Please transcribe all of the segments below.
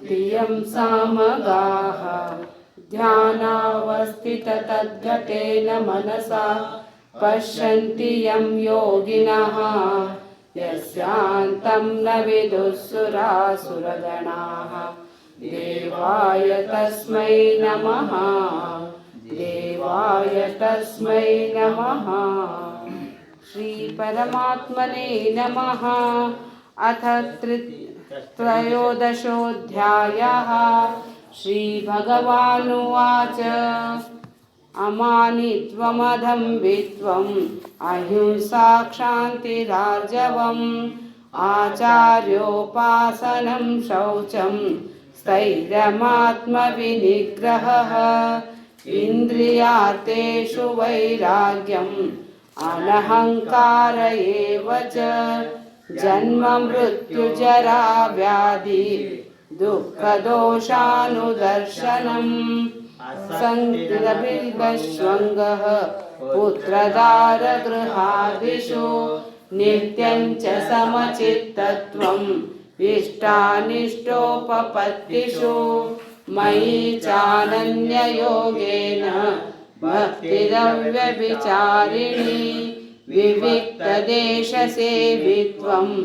धियं सामगाः ध्यानावस्थिततद्गतेन मनसा पश्यन्ति यं योगिनः यस्यान्तं न विदुःसुरासुरगणाः देवाय तस्मै नमः देवाय तस्मै नमः। श्री परमात्मने नमः। अथ त्रयोदशोऽध्यायः। श्रीभगवानुवाच अमानित्वमदम्भित्वम् अहिंसा क्षान्तिरार्जवम् आचार्योपासनं शौचं स्थैर्यमात्मविनिग्रहः इन्द्रियार्थेषु वैराग्यम् अनहङ्कार एव च जन्म मृत्युजरा व्याधि दुःखदोषानुदर्शनम् संगितबिल्बश्वङ्गः पुत्रदारगृहादिषु नित्यं च समचित्तत्वम् इष्टानिष्टोपपत्तिषु मयि चानन्ययोगेन भक्तिरव्यभिचारिणी विविक्तदेशसेवित्वम्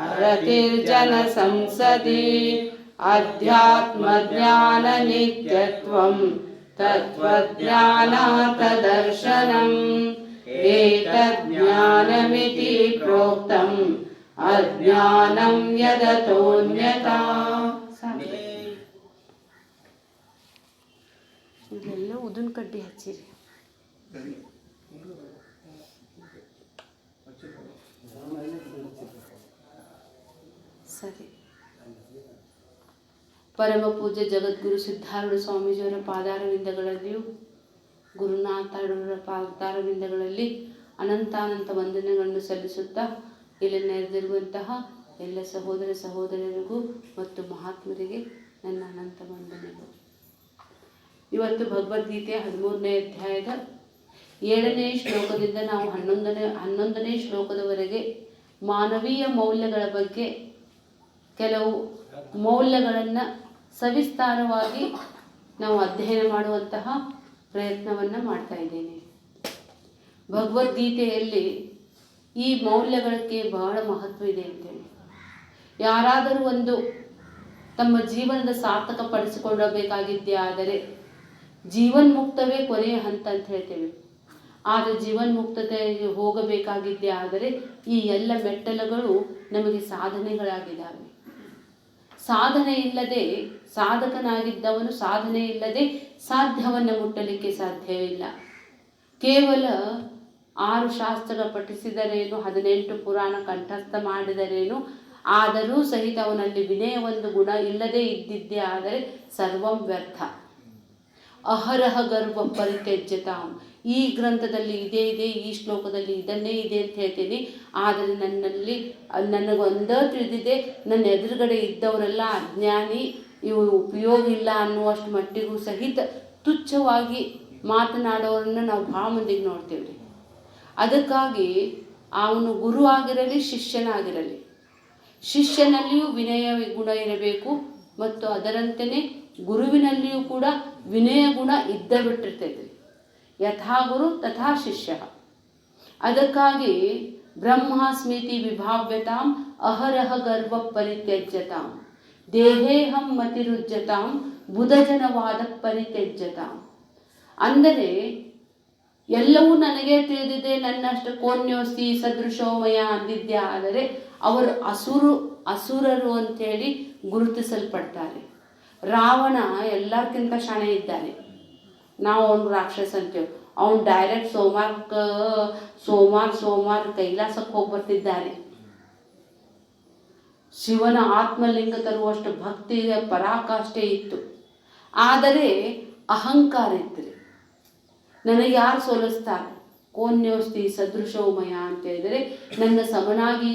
अरतिर्जनसंसदि अध्यात्मज्ञाननित्यत्वम् तत्त्वज्ञानार्थदर्शनम् एतज्ज्ञानमिति प्रोक्तम् अज्ञानं यदतोऽन्यथा। ಇದೆಲ್ಲ ಉದುನ್ ಕಡ್ಡಿ ಹಚ್ಚಿರಿ. ಸರಿ. ಪರಮ ಪೂಜ್ಯ ಜಗದ್ಗುರು ಸಿದ್ಧಾರೂಢ ಸ್ವಾಮೀಜಿಯವರ ಪಾದಾರವಿಂದಗಳಲ್ಲಿಯೂ ಗುರುನಾಥರವರ ಪಾದಾರವಿಂದಗಳಲ್ಲಿ ಅನಂತಾನಂತ ವಂದನೆಗಳನ್ನು ಸಲ್ಲಿಸುತ್ತಾ ಇಲ್ಲಿ ನೆರೆದಿರುವಂತಹ ಎಲ್ಲ ಸಹೋದರ ಸಹೋದರರಿಗೂ ಮತ್ತು ಮಹಾತ್ಮರಿಗೆ ನನ್ನ ಅನಂತ ವಂದನೆಗಳು. ಇವತ್ತು ಭಗವದ್ಗೀತೆಯ 13ನೇ ಅಧ್ಯಾಯದ 7ನೇ ಶ್ಲೋಕದಿಂದ ನಾವು 11ನೇ ಶ್ಲೋಕದವರೆಗೆ ಮಾನವೀಯ ಮೌಲ್ಯಗಳ ಬಗ್ಗೆ ಕೆಲವು ಮೌಲ್ಯಗಳನ್ನು ಸವಿಸ್ತಾರವಾಗಿ ನಾವು ಅಧ್ಯಯನ ಮಾಡುವಂತಹ ಪ್ರಯತ್ನವನ್ನು ಮಾಡ್ತಾ ಇದ್ದೇನೆ. ಭಗವದ್ಗೀತೆಯಲ್ಲಿ ಈ ಮೌಲ್ಯಗಳಿಗೆ ಬಹಳ ಮಹತ್ವ ಇದೆ ಅಂತೇಳಿ. ಯಾರಾದರೂ ಒಂದು ತಮ್ಮ ಜೀವನದ ಸಾರ್ಥಕ ಪಡಿಸಿಕೊಳ್ಳಬೇಕಾಗಿದ್ದೇ ಆದರೆ ಜೀವನ್ಮುಕ್ತವೇ ಕೊನೆಯ ಹಂತ ಅಂತ ಹೇಳ್ತೇವೆ. ಆದರೆ ಜೀವನ್ಮುಕ್ತತೆಗೆ ಹೋಗಬೇಕಾಗಿದ್ದೇ ಆದರೆ ಈ ಎಲ್ಲ ಮೆಟ್ಟಲುಗಳು ನಮಗೆ ಸಾಧನೆಗಳಾಗಿದ್ದಾವೆ. ಸಾಧನೆ ಇಲ್ಲದೆ ಸಾಧಕನಾಗಿದ್ದವನು ಸಾಧನೆ ಇಲ್ಲದೆ ಸಾಧ್ಯವನ್ನು ಮುಟ್ಟಲಿಕ್ಕೆ ಸಾಧ್ಯವಿಲ್ಲ. ಕೇವಲ 6 ಶಾಸ್ತ್ರ ಪಠಿಸಿದರೇನು, 18 ಪುರಾಣ ಕಂಠಸ್ಥ ಮಾಡಿದರೇನು, ಆದರೂ ಸಹಿತ ಅವನಲ್ಲಿ ವಿನಯ ಒಂದು ಗುಣ ಇಲ್ಲದೆ ಇದ್ದಿದ್ದೇ ಆದರೆ ಸರ್ವಂ ವ್ಯರ್ಥ. ಅಹರಹ ಗರ್ವ ಪರಿತ್ಯಜ್ಯತಾಂ. ಈ ಗ್ರಂಥದಲ್ಲಿ ಇದೇ ಇದೆ, ಈ ಶ್ಲೋಕದಲ್ಲಿ ಇದನ್ನೇ ಇದೆ ಅಂತ ಹೇಳ್ತೀನಿ. ಆದರೆ ನನಗೊಂದೇ ತಿಳಿದಿದೆ, ನನ್ನ ಎದುರುಗಡೆ ಇದ್ದವರೆಲ್ಲ ಅಜ್ಞಾನಿ, ಇವು ಉಪಯೋಗ ಇಲ್ಲ ಅನ್ನುವಷ್ಟು ಮಟ್ಟಿಗೂ ಸಹಿತ ತುಚ್ಛವಾಗಿ ಮಾತನಾಡೋರನ್ನು ನಾವು ಭಾಳ ಮಂದಿಗೆ ನೋಡ್ತೇವೆ. ಅದಕ್ಕಾಗಿ ಅವನು ಗುರು ಆಗಿರಲಿ ಶಿಷ್ಯನಾಗಿರಲಿ, ಶಿಷ್ಯನಲ್ಲಿಯೂ ವಿನಯ ಗುಣ ಇರಬೇಕು ಮತ್ತು ಅದರಂತೆಯೇ ಗುರುವಿನಲ್ಲಿಯೂ ಕೂಡ ವಿನಯ ಗುಣ ಇದ್ದ ಬಿಟ್ಟಿರ್ತೈತೆ. ಯಥಾ ಗುರು ತಥಾ ಶಿಷ್ಯ. ಅದಕ್ಕಾಗಿ ಬ್ರಹ್ಮಾಸ್ಮಿತಿ ವಿಭಾವ್ಯತಾಂ ಅಹರಹ ಗರ್ವ ಪರಿತ್ಯಜ್ಯತಾಂ ದೇಹೇಹಂ ಮತಿರುಜ್ಯತಾಂ ಬುಧಜನವಾದ ಪರಿತ್ಯಜ್ಯತಾಂ. ಅಂದರೆ ಎಲ್ಲವೂ ನನಗೆ ತಿಳಿದಿದೆ, ನನ್ನಷ್ಟು ಕೋನ್ಯೋಸ್ತಿ ಸದೃಶೋಮಯ ಅಂದಿದ್ದೇ ಆದರೆ ಅವರು ಅಸುರರು ಅಂಥೇಳಿ ಗುರುತಿಸಲ್ಪಡ್ತಾರೆ. ರಾವಣ ಎಲ್ಲಕ್ಕಿಂತ ಶಾಣೆ ಇದ್ದಾನೆ. ನಾವು ಅವನು ರಾಕ್ಷಸ ಅಂತೇವೆ. ಅವನು ಡೈರೆಕ್ಟ್ ಸೋಮಾರ್ ಕೈಲಾಸಕ್ಕೆ ಹೋಗಿ ಬರ್ತಿದ್ದಾನೆ. ಶಿವನ ಆತ್ಮಲಿಂಗ ತರುವಷ್ಟು ಭಕ್ತಿಯ ಪರಾಕಾಷ್ಠೆ ಇತ್ತು. ಆದರೆ ಅಹಂಕಾರ ಇತ್ತು. ನನಗೆ ಯಾರು ಸೋಲಿಸ್ತಾರೆ, ಕೋನ್ಯೋಸ್ತಿ ಸದೃಶೋಮಯ ಅಂತ ಹೇಳಿದರೆ ನನ್ನ ಸಮನಾಗಿ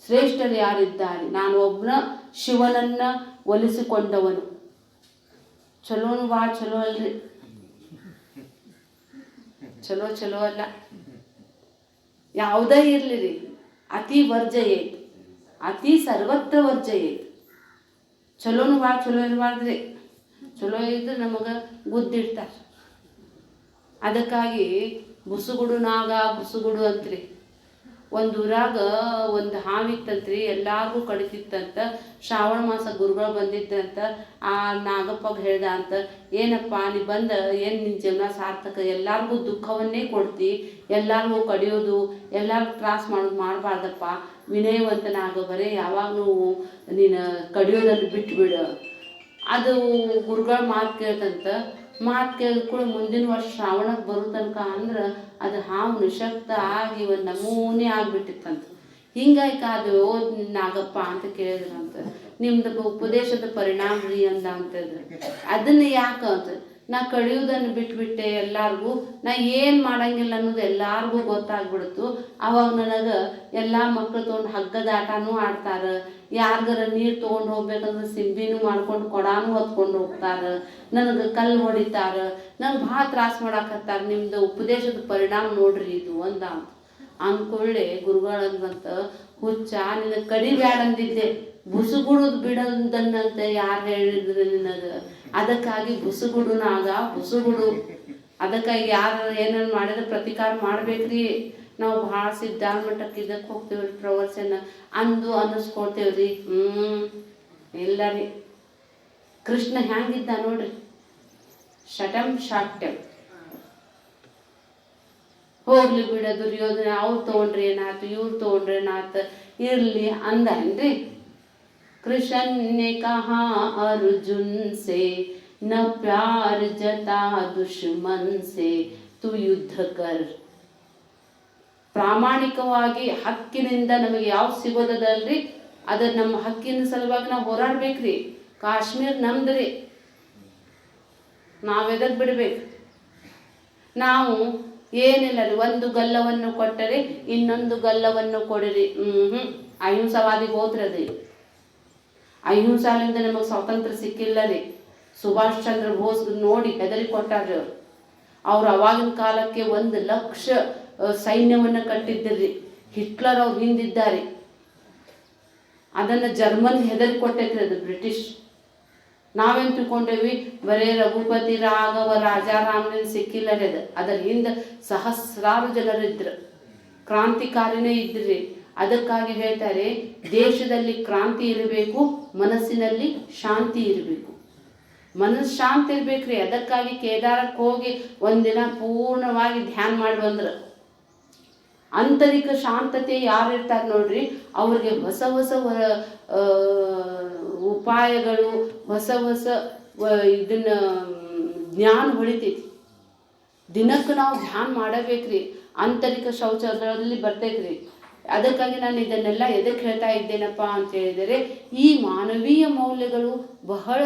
ಶ್ರೇಷ್ಠರು ಯಾರಿದ್ದಾರೆ, ನಾನು ಒಬ್ಬನ ಶಿವನನ್ನು ಒಲಿಸಿಕೊಂಡವನು. ಚಲೋನು ಭಾಳ ಚಲೋ ಅಲ್ರಿ, ಚಲೋ ಅಲ್ಲ. ಯಾವುದೇ ಇರಲಿ ರೀ, ಅತಿ ವರ್ಜಯೇತ್, ಅತಿ ಸರ್ವತ್ರ ವರ್ಜಯೇತ್. ಚಲೋನು ಭಾಳ ಚಲೋ ಇರಬಾರ್ದ್ರಿ. ಚಲೋ ಇದ್ರೆ ನಮಗೆ ಗುದ್ದಿಡ್ತಾರೆ. ಅದಕ್ಕಾಗಿ ಬುಸುಗುಡು ನಾಗ ಬುಸುಗುಡು ಅಂತ್ರಿ. ಒಂದು ಊರಾಗ ಒಂದು ಹಾವಿತ್ತಂತ್ರಿ, ಎಲ್ಲಾರ್ಗೂ ಕಡಿತಿತ್ತಂತ. ಶ್ರಾವಣ ಮಾಸ ಗುರುಗಳು ಬಂದಿದ್ದಂತ. ಆ ನಾಗಪ್ಪ ಹೇಳ್ದ ಅಂತ, ಏನಪ್ಪ ನೀ ಬಂದ ಏನು ನಿನ್ನ ಜೀವನ ಸಾರ್ಥಕ, ಎಲ್ಲಾರ್ಗೂ ದುಃಖವನ್ನೇ ಕೊಡ್ತಿ, ಎಲ್ಲಾರ್ಗೂ ಕಡಿಯೋದು, ಎಲ್ಲಾರ್ಗೂ ತ್ರಾಸ ಮಾಡೋದು ಮಾಡಬಾರ್ದಪ್ಪ, ವಿನಯವಂತನಾಗ, ಬರೀ ಯಾವಾಗಲೂ ನೀನು ಕಡಿಯೋದನ್ನು ಬಿಟ್ಬಿಡು. ಅದು ಗುರುಗಳ ಮಾತು ಕೇಳ್ತಂತ. ಮಾತು ಕೇಳಿದ ಕೂಡ ಮುಂದಿನ ವರ್ಷ ಶ್ರಾವಣಕ್ಕೆ ಬರೋ ತನಕ ಅಂದ್ರೆ ಅದು ಹಾವು ನಿಶಕ್ತ ಆಗಿ ಒಂದು ನಮೂನೆ ಆಗಿಬಿಟ್ಟಿತ್ತಂತ. ಹಿಂಗಾಗಿ ಅದು ನಾಗಪ್ಪ ಅಂತ ಕೇಳಿದ್ರಂತ, ನಿಮ್ದು ಉಪದೇಶದ ಪರಿಣಾಮ ರೀ ಅಂತಂದ್ರೆ. ಅದನ್ನು ಯಾಕೆ ಅಂತ, ನಾ ಕಡಿಯೋದನ್ನು ಬಿಟ್ಬಿಟ್ಟೆ ಎಲ್ಲಾರ್ಗೂ, ನಾ ಏನು ಮಾಡಂಗಿಲ್ಲ ಅನ್ನೋದು ಎಲ್ಲಾರ್ಗೂ ಗೊತ್ತಾಗ್ಬಿಡ್ತು. ಅವಾಗ ನನಗೆ ಎಲ್ಲ ಮಕ್ಕಳು ತೊಗೊಂಡು ಹಗ್ಗದ ಆಟನೂ ಆಡ್ತಾರೆ, ಯಾರಿಗಾರ ನೀರು ತೊಗೊಂಡು ಹೋಗ್ಬೇಕಂದ್ರೆ ಸಿಂಬಿನೂ ಮಾಡ್ಕೊಂಡು ಕೊಡಾನು ಹೊತ್ಕೊಂಡು ಹೋಗ್ತಾರೆ, ನನಗೆ ಕಲ್ಲು ಹೊಡಿತಾರೆ, ನಂಗೆ ಭಾಳ ತ್ರಾಸ ಮಾಡಾಕತ್ತಾರೆ, ನಿಮ್ದು ಉಪದೇಶದ ಪರಿಣಾಮ ನೋಡ್ರಿ ಇದು ಅಂದ. ಅಂದ್ಕೊಳ್ಳೆ ಗುರುಗಳಂತ, ಹುಚ್ಚ ನಿನಗೆ ಕಡಿಬ್ಯಾಡ ಅಂದಿದ್ದೆ, ಬುಸುಗುಡುದು ಬಿಡೋದನ್ನಂತೆ ಯಾರು ಹೇಳಿದ್ರು ನಿನಗೆ? ಅದಕ್ಕಾಗಿ ಬುಸುಗುಡುನಾಗ ಬುಸುಗುಡು. ಅದಕ್ಕಾಗಿ ಯಾರು ಏನೇನು ಮಾಡಿದ್ರೆ ಪ್ರತಿಕಾರ ಮಾಡ್ಬೇಕ್ರಿ. ನಾವು ಭಾಳ ಸಿದ್ಧಾಂತ ಇದಕ್ಕೆ ಹೋಗ್ತೇವೆ ರೀ, ಪ್ರವಚನ ಅಂದು ಅನ್ನಿಸ್ಕೊಳ್ತೇವೆ ರೀ. ಇಲ್ಲ ರೀ. ಕೃಷ್ಣ ಹೆಂಗಿದ್ದ ನೋಡ್ರಿ, ಶಟಂ ಶಾಟ್ಯಂ. ಹೋಗ್ಲಿ ಬಿಡ ದುರ್ಯೋಧನ, ಅವ್ರು ತೊಗೊಂಡ್ರಿ ಏನಾಯ್ತು, ಇವ್ರು ತೊಗೊಂಡ್ರಿ ಏನಾಯ್ತು, ಇರ್ಲಿ ಅಂದನ್ರಿ. कृष्ण ने कहा अर्जुन से, न प्यार जता दुश्मन से, तू युद्ध कर. ಪ್ರಾಮಾಣಿಕವಾಗಿ ಹಕ್ಕಿನಿಂದ ನಮಗೆ ಯಾವ್ದು ಸಿಗೋದಲ್ರಿ, ಅದು ನಮ್ಮ ಹಕ್ಕಿನ ಸಲುವಾಗಿ ನಾವು ಹೋರಾಡ್ಬೇಕ್ರಿ. ಕಾಶ್ಮೀರ ನಮ್ದ್ರಿ, ನಾವೆದಕ್ಕೆ ಬಿಡ್ಬೇಕು? ನಾವು ಏನಿಲ್ಲ ರೀ, ಒಂದು ಗಲ್ಲವನ್ನು ಕೊಟ್ಟರೆ ಇನ್ನೊಂದು ಗಲ್ಲವನ್ನು ಕೊಡಿರಿ. ಅಹಿಂಸವಾದಿಗೆ ಹೋದ್ರದಿ. ಅಹಿಂಸಾಲಿಂದ ನಮಗೆ ಸ್ವಾತಂತ್ರ್ಯ ಸಿಕ್ಕಿಲ್ಲ ರೀ. ಸುಭಾಷ್ ಚಂದ್ರ ಬೋಸ್ ನೋಡಿ ಹೆದರಿ ಕೊಟ್ಟಾರ್ರಿ ಅವ್ರು. ಅವ್ರು ಅವಾಗಿನ ಕಾಲಕ್ಕೆ 1,00,000 ಸೈನ್ಯವನ್ನು ಕಟ್ಟಿದ್ದಿರ್ರಿ. ಹಿಟ್ಲರ್ ಅವ್ರು ಹಿಂದಿದ್ದಾರೆ. ಅದನ್ನು ಜರ್ಮನ್ ಹೆದರಿ ಕೊಟ್ಟೈತ್ರಿ, ಅದು ಬ್ರಿಟಿಷ್. ನಾವೇನು ತಿಳ್ಕೊಂಡೇವಿ, ಬರೇ ರಘುಪತಿ ರಾಘವ ರಾಜಾರಾಮನಿಂದ ಸಿಕ್ಕಿಲ್ಲ ರೀ. ಅದರ ಹಿಂದೆ ಸಹಸ್ರಾರು ಜನರಿದ್ರು, ಕ್ರಾಂತಿಕಾರಿನೇ ಇದ್ರಿ. ಅದಕ್ಕಾಗಿ ಹೇಳ್ತಾರೆ, ದೇಶದಲ್ಲಿ ಕ್ರಾಂತಿ ಇರಬೇಕು, ಮನಸ್ಸಿನಲ್ಲಿ ಶಾಂತಿ ಇರಬೇಕು. ಮನಸ್ಸು ಶಾಂತಿ ಇರ್ಬೇಕ್ರಿ. ಅದಕ್ಕಾಗಿ ಕೇದಾರಕ್ಕೆ ಹೋಗಿ ಒಂದಿನ ಪೂರ್ಣವಾಗಿ ಧ್ಯಾನ ಮಾಡಿ ಬಂದ್ರೆ, ಆಂತರಿಕ ಶಾಂತತೆ ಯಾರು ಇರ್ತಾರೆ ನೋಡ್ರಿ, ಅವ್ರಿಗೆ ಹೊಸ ಹೊಸ ಉಪಾಯಗಳು, ಹೊಸ ಹೊಸ ಇದನ್ನ ಜ್ಞಾನ ಹೊಳಿತೈತಿ. ದಿನಕ್ಕೆ ನಾವು ಧ್ಯಾನ ಮಾಡಬೇಕ್ರಿ. ಆಂತರಿಕ ಶೌಚದಲ್ಲಿ ಬರ್ತೈತ್ರಿ. ಅದಕ್ಕಾಗಿ ನಾನು ಇದನ್ನೆಲ್ಲ ಎದಕ್ಕೆ ಹೇಳ್ತಾ ಇದ್ದೇನಪ್ಪ ಅಂತ ಹೇಳಿದರೆ, ಈ ಮಾನವೀಯ ಮೌಲ್ಯಗಳು ಬಹಳ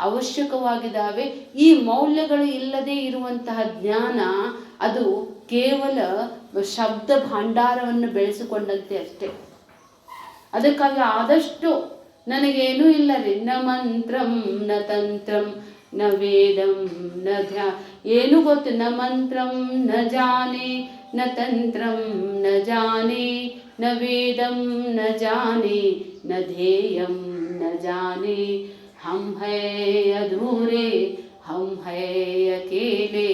ಅವಶ್ಯಕವಾಗಿದ್ದಾವೆ. ಈ ಮೌಲ್ಯಗಳು ಇಲ್ಲದೆ ಇರುವಂತಹ ಜ್ಞಾನ ಅದು ಕೇವಲ ಶಬ್ದ ಭಂಡಾರವನ್ನು ಬೆಳೆಸಿಕೊಂಡಂತೆ ಅಷ್ಟೇ. ಅದಕ್ಕಾಗಿ ಆದಷ್ಟು ನನಗೇನೂ ಇಲ್ಲ ರೀ, ನ ಮಂತ್ರಂ ನ ತಂತ್ರಂ ನ ವೇದಂ ನ ಏನು ಗೊತ್ತು, ನ ಮಂತ್ರಂ ನ ಜಾನೆ ನ ತಂತ್ರಂ ನ ಜಾನೆ ನ ವೇದಂ ನ ಜಾನೆ ನ ಧ್ಯೇಯಂ ನ ಜಾನೆ. हम है अधूरे, हम है अकेले,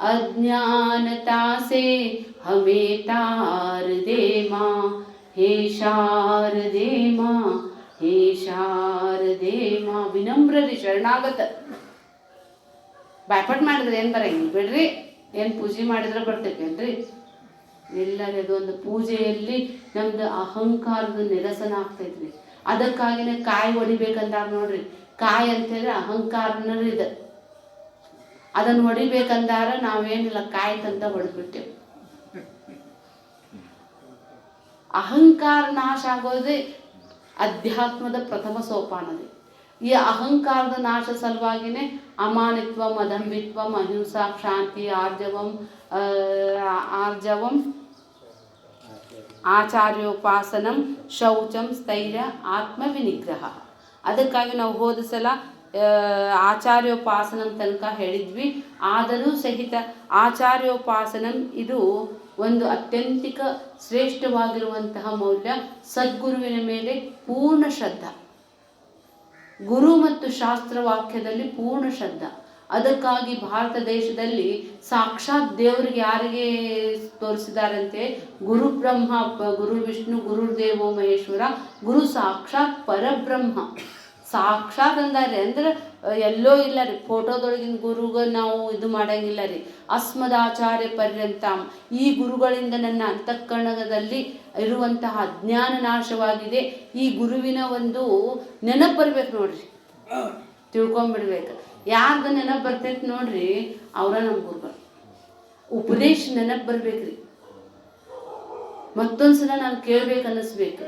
अज्ञानता से हमें तार दे माँ, हे शारदे माँ, हे शारदे माँ. ವಿನಮ್ರ ರೀ, ಶರಣಾಗತ. ಬಾಯ್ಪಾಟ್ ಮಾಡಿದ್ರೆ ಏನು ಬರಂಗಿಲ್ಲ ಬಿಡ್ರಿ. ಏನು ಪೂಜೆ ಮಾಡಿದ್ರೆ ಬರ್ತೈತೇನ್ರಿ? ಇಲ್ಲ ರೀ. ಅದೊಂದು ಪೂಜೆಯಲ್ಲಿ ನಮ್ದು ಅಹಂಕಾರದ ನಿರಸನ ಆಗ್ತೈತ್ರಿ. ಅದಕ್ಕಾಗಿನೇ ಕಾಯಿ ಹೊಡಿಬೇಕಂದಾಗ ನೋಡ್ರಿ, ಕಾಯಿ ಅಂತೇಳಿದ್ರೆ ಅಹಂಕಾರನ ಇದೆ. ಅದನ್ನು ಹೊಡಿಬೇಕಂದಾರ ನಾವೇನಿಲ್ಲ, ಕಾಯಿ ತಂತ ಹೊಡೆದ್ಬಿಟ್ಟೇವೆ. ಅಹಂಕಾರ ನಾಶ ಆಗೋದೇ ಅಧ್ಯಾತ್ಮದ ಪ್ರಥಮ ಸೋಪಾನದೇ. ಈ ಅಹಂಕಾರದ ನಾಶ ಸಲುವಾಗಿನೇ ಅಮಾನಿತ್ವ, ಮದಂಬಿತ್ವ, ಅಹಿಂಸಾ, ಶಾಂತಿ, ಆರ್ಜವಂ, ಆಚಾರ್ಯೋಪಾಸನಂ, ಶೌಚಂ, ಸ್ಥೈರ್ಯ, ಆತ್ಮವಿನಿಗ್ರಹ. ಅದಕ್ಕಾಗಿ ನಾವು ಹೋದ ಸಲ ಆಚಾರ್ಯೋಪಾಸನಂ ತನಕ ಹೇಳಿದ್ವಿ. ಆದರೂ ಸಹಿತ ಆಚಾರ್ಯೋಪಾಸನಂ ಇದು ಒಂದು ಅತ್ಯಂತಿಕ ಶ್ರೇಷ್ಠವಾಗಿರುವಂತಹ ಮೌಲ್ಯ. ಸದ್ಗುರುವಿನ ಮೇಲೆ ಪೂರ್ಣ ಶ್ರದ್ಧಾ. ಗುರು ಮತ್ತು ಶಾಸ್ತ್ರವಾಕ್ಯದಲ್ಲಿ ಪೂರ್ಣ ಶ್ರದ್ಧಾ. ಅದಕ್ಕಾಗಿ ಭಾರತ ದೇಶದಲ್ಲಿ ಸಾಕ್ಷಾತ್ ದೇವರಿಗೆ ಯಾರಿಗೆ ತೋರಿಸಿದಾರಂತೆ, ಗುರು ಬ್ರಹ್ಮ, ಗುರು ವಿಷ್ಣು, ಗುರುದೇವೋ ಮಹೇಶ್ವರ, ಗುರು ಸಾಕ್ಷಾತ್ ಪರಬ್ರಹ್ಮ. ಸಾಕ್ಷಾತ್ ಅಂದಾರೆ ಅಂದ್ರೆ ಎಲ್ಲೋ ಇಲ್ಲ ರೀ, ಫೋಟೋದೊಳಗಿನ ಗುರುಗ ನಾವು ಇದು ಮಾಡಂಗಿಲ್ಲ ರೀ. ಅಸ್ಮದಾಚಾರ್ಯ ಪರ್ಯಂತಂ, ಈ ಗುರುಗಳಿಂದ ನನ್ನ ಅಂತಃಕರಣದಲ್ಲಿ ಇರುವಂತಹ ಅಜ್ಞಾನ ನಾಶವಾಗಿದೆ. ಈ ಗುರುವಿನ ಒಂದು ನೆನಪು ಬರ್ಬೇಕು ನೋಡ್ರಿ, ತಿಳ್ಕೊಂಬಿಡ್ಬೇಕು. ಯಾರ್ದು ನೆನಪು ಬರ್ತೈತೆ ನೋಡ್ರಿ, ಅವರ ನಮ್ಮ ಗುರುಗಳು. ಉಪದೇಶ ನೆನಪು ಬರ್ಬೇಕ್ರಿ, ಮತ್ತೊಂದ್ಸಲ ನಾನು ಕೇಳ್ಬೇಕು ಅನ್ನಿಸ್ಬೇಕು.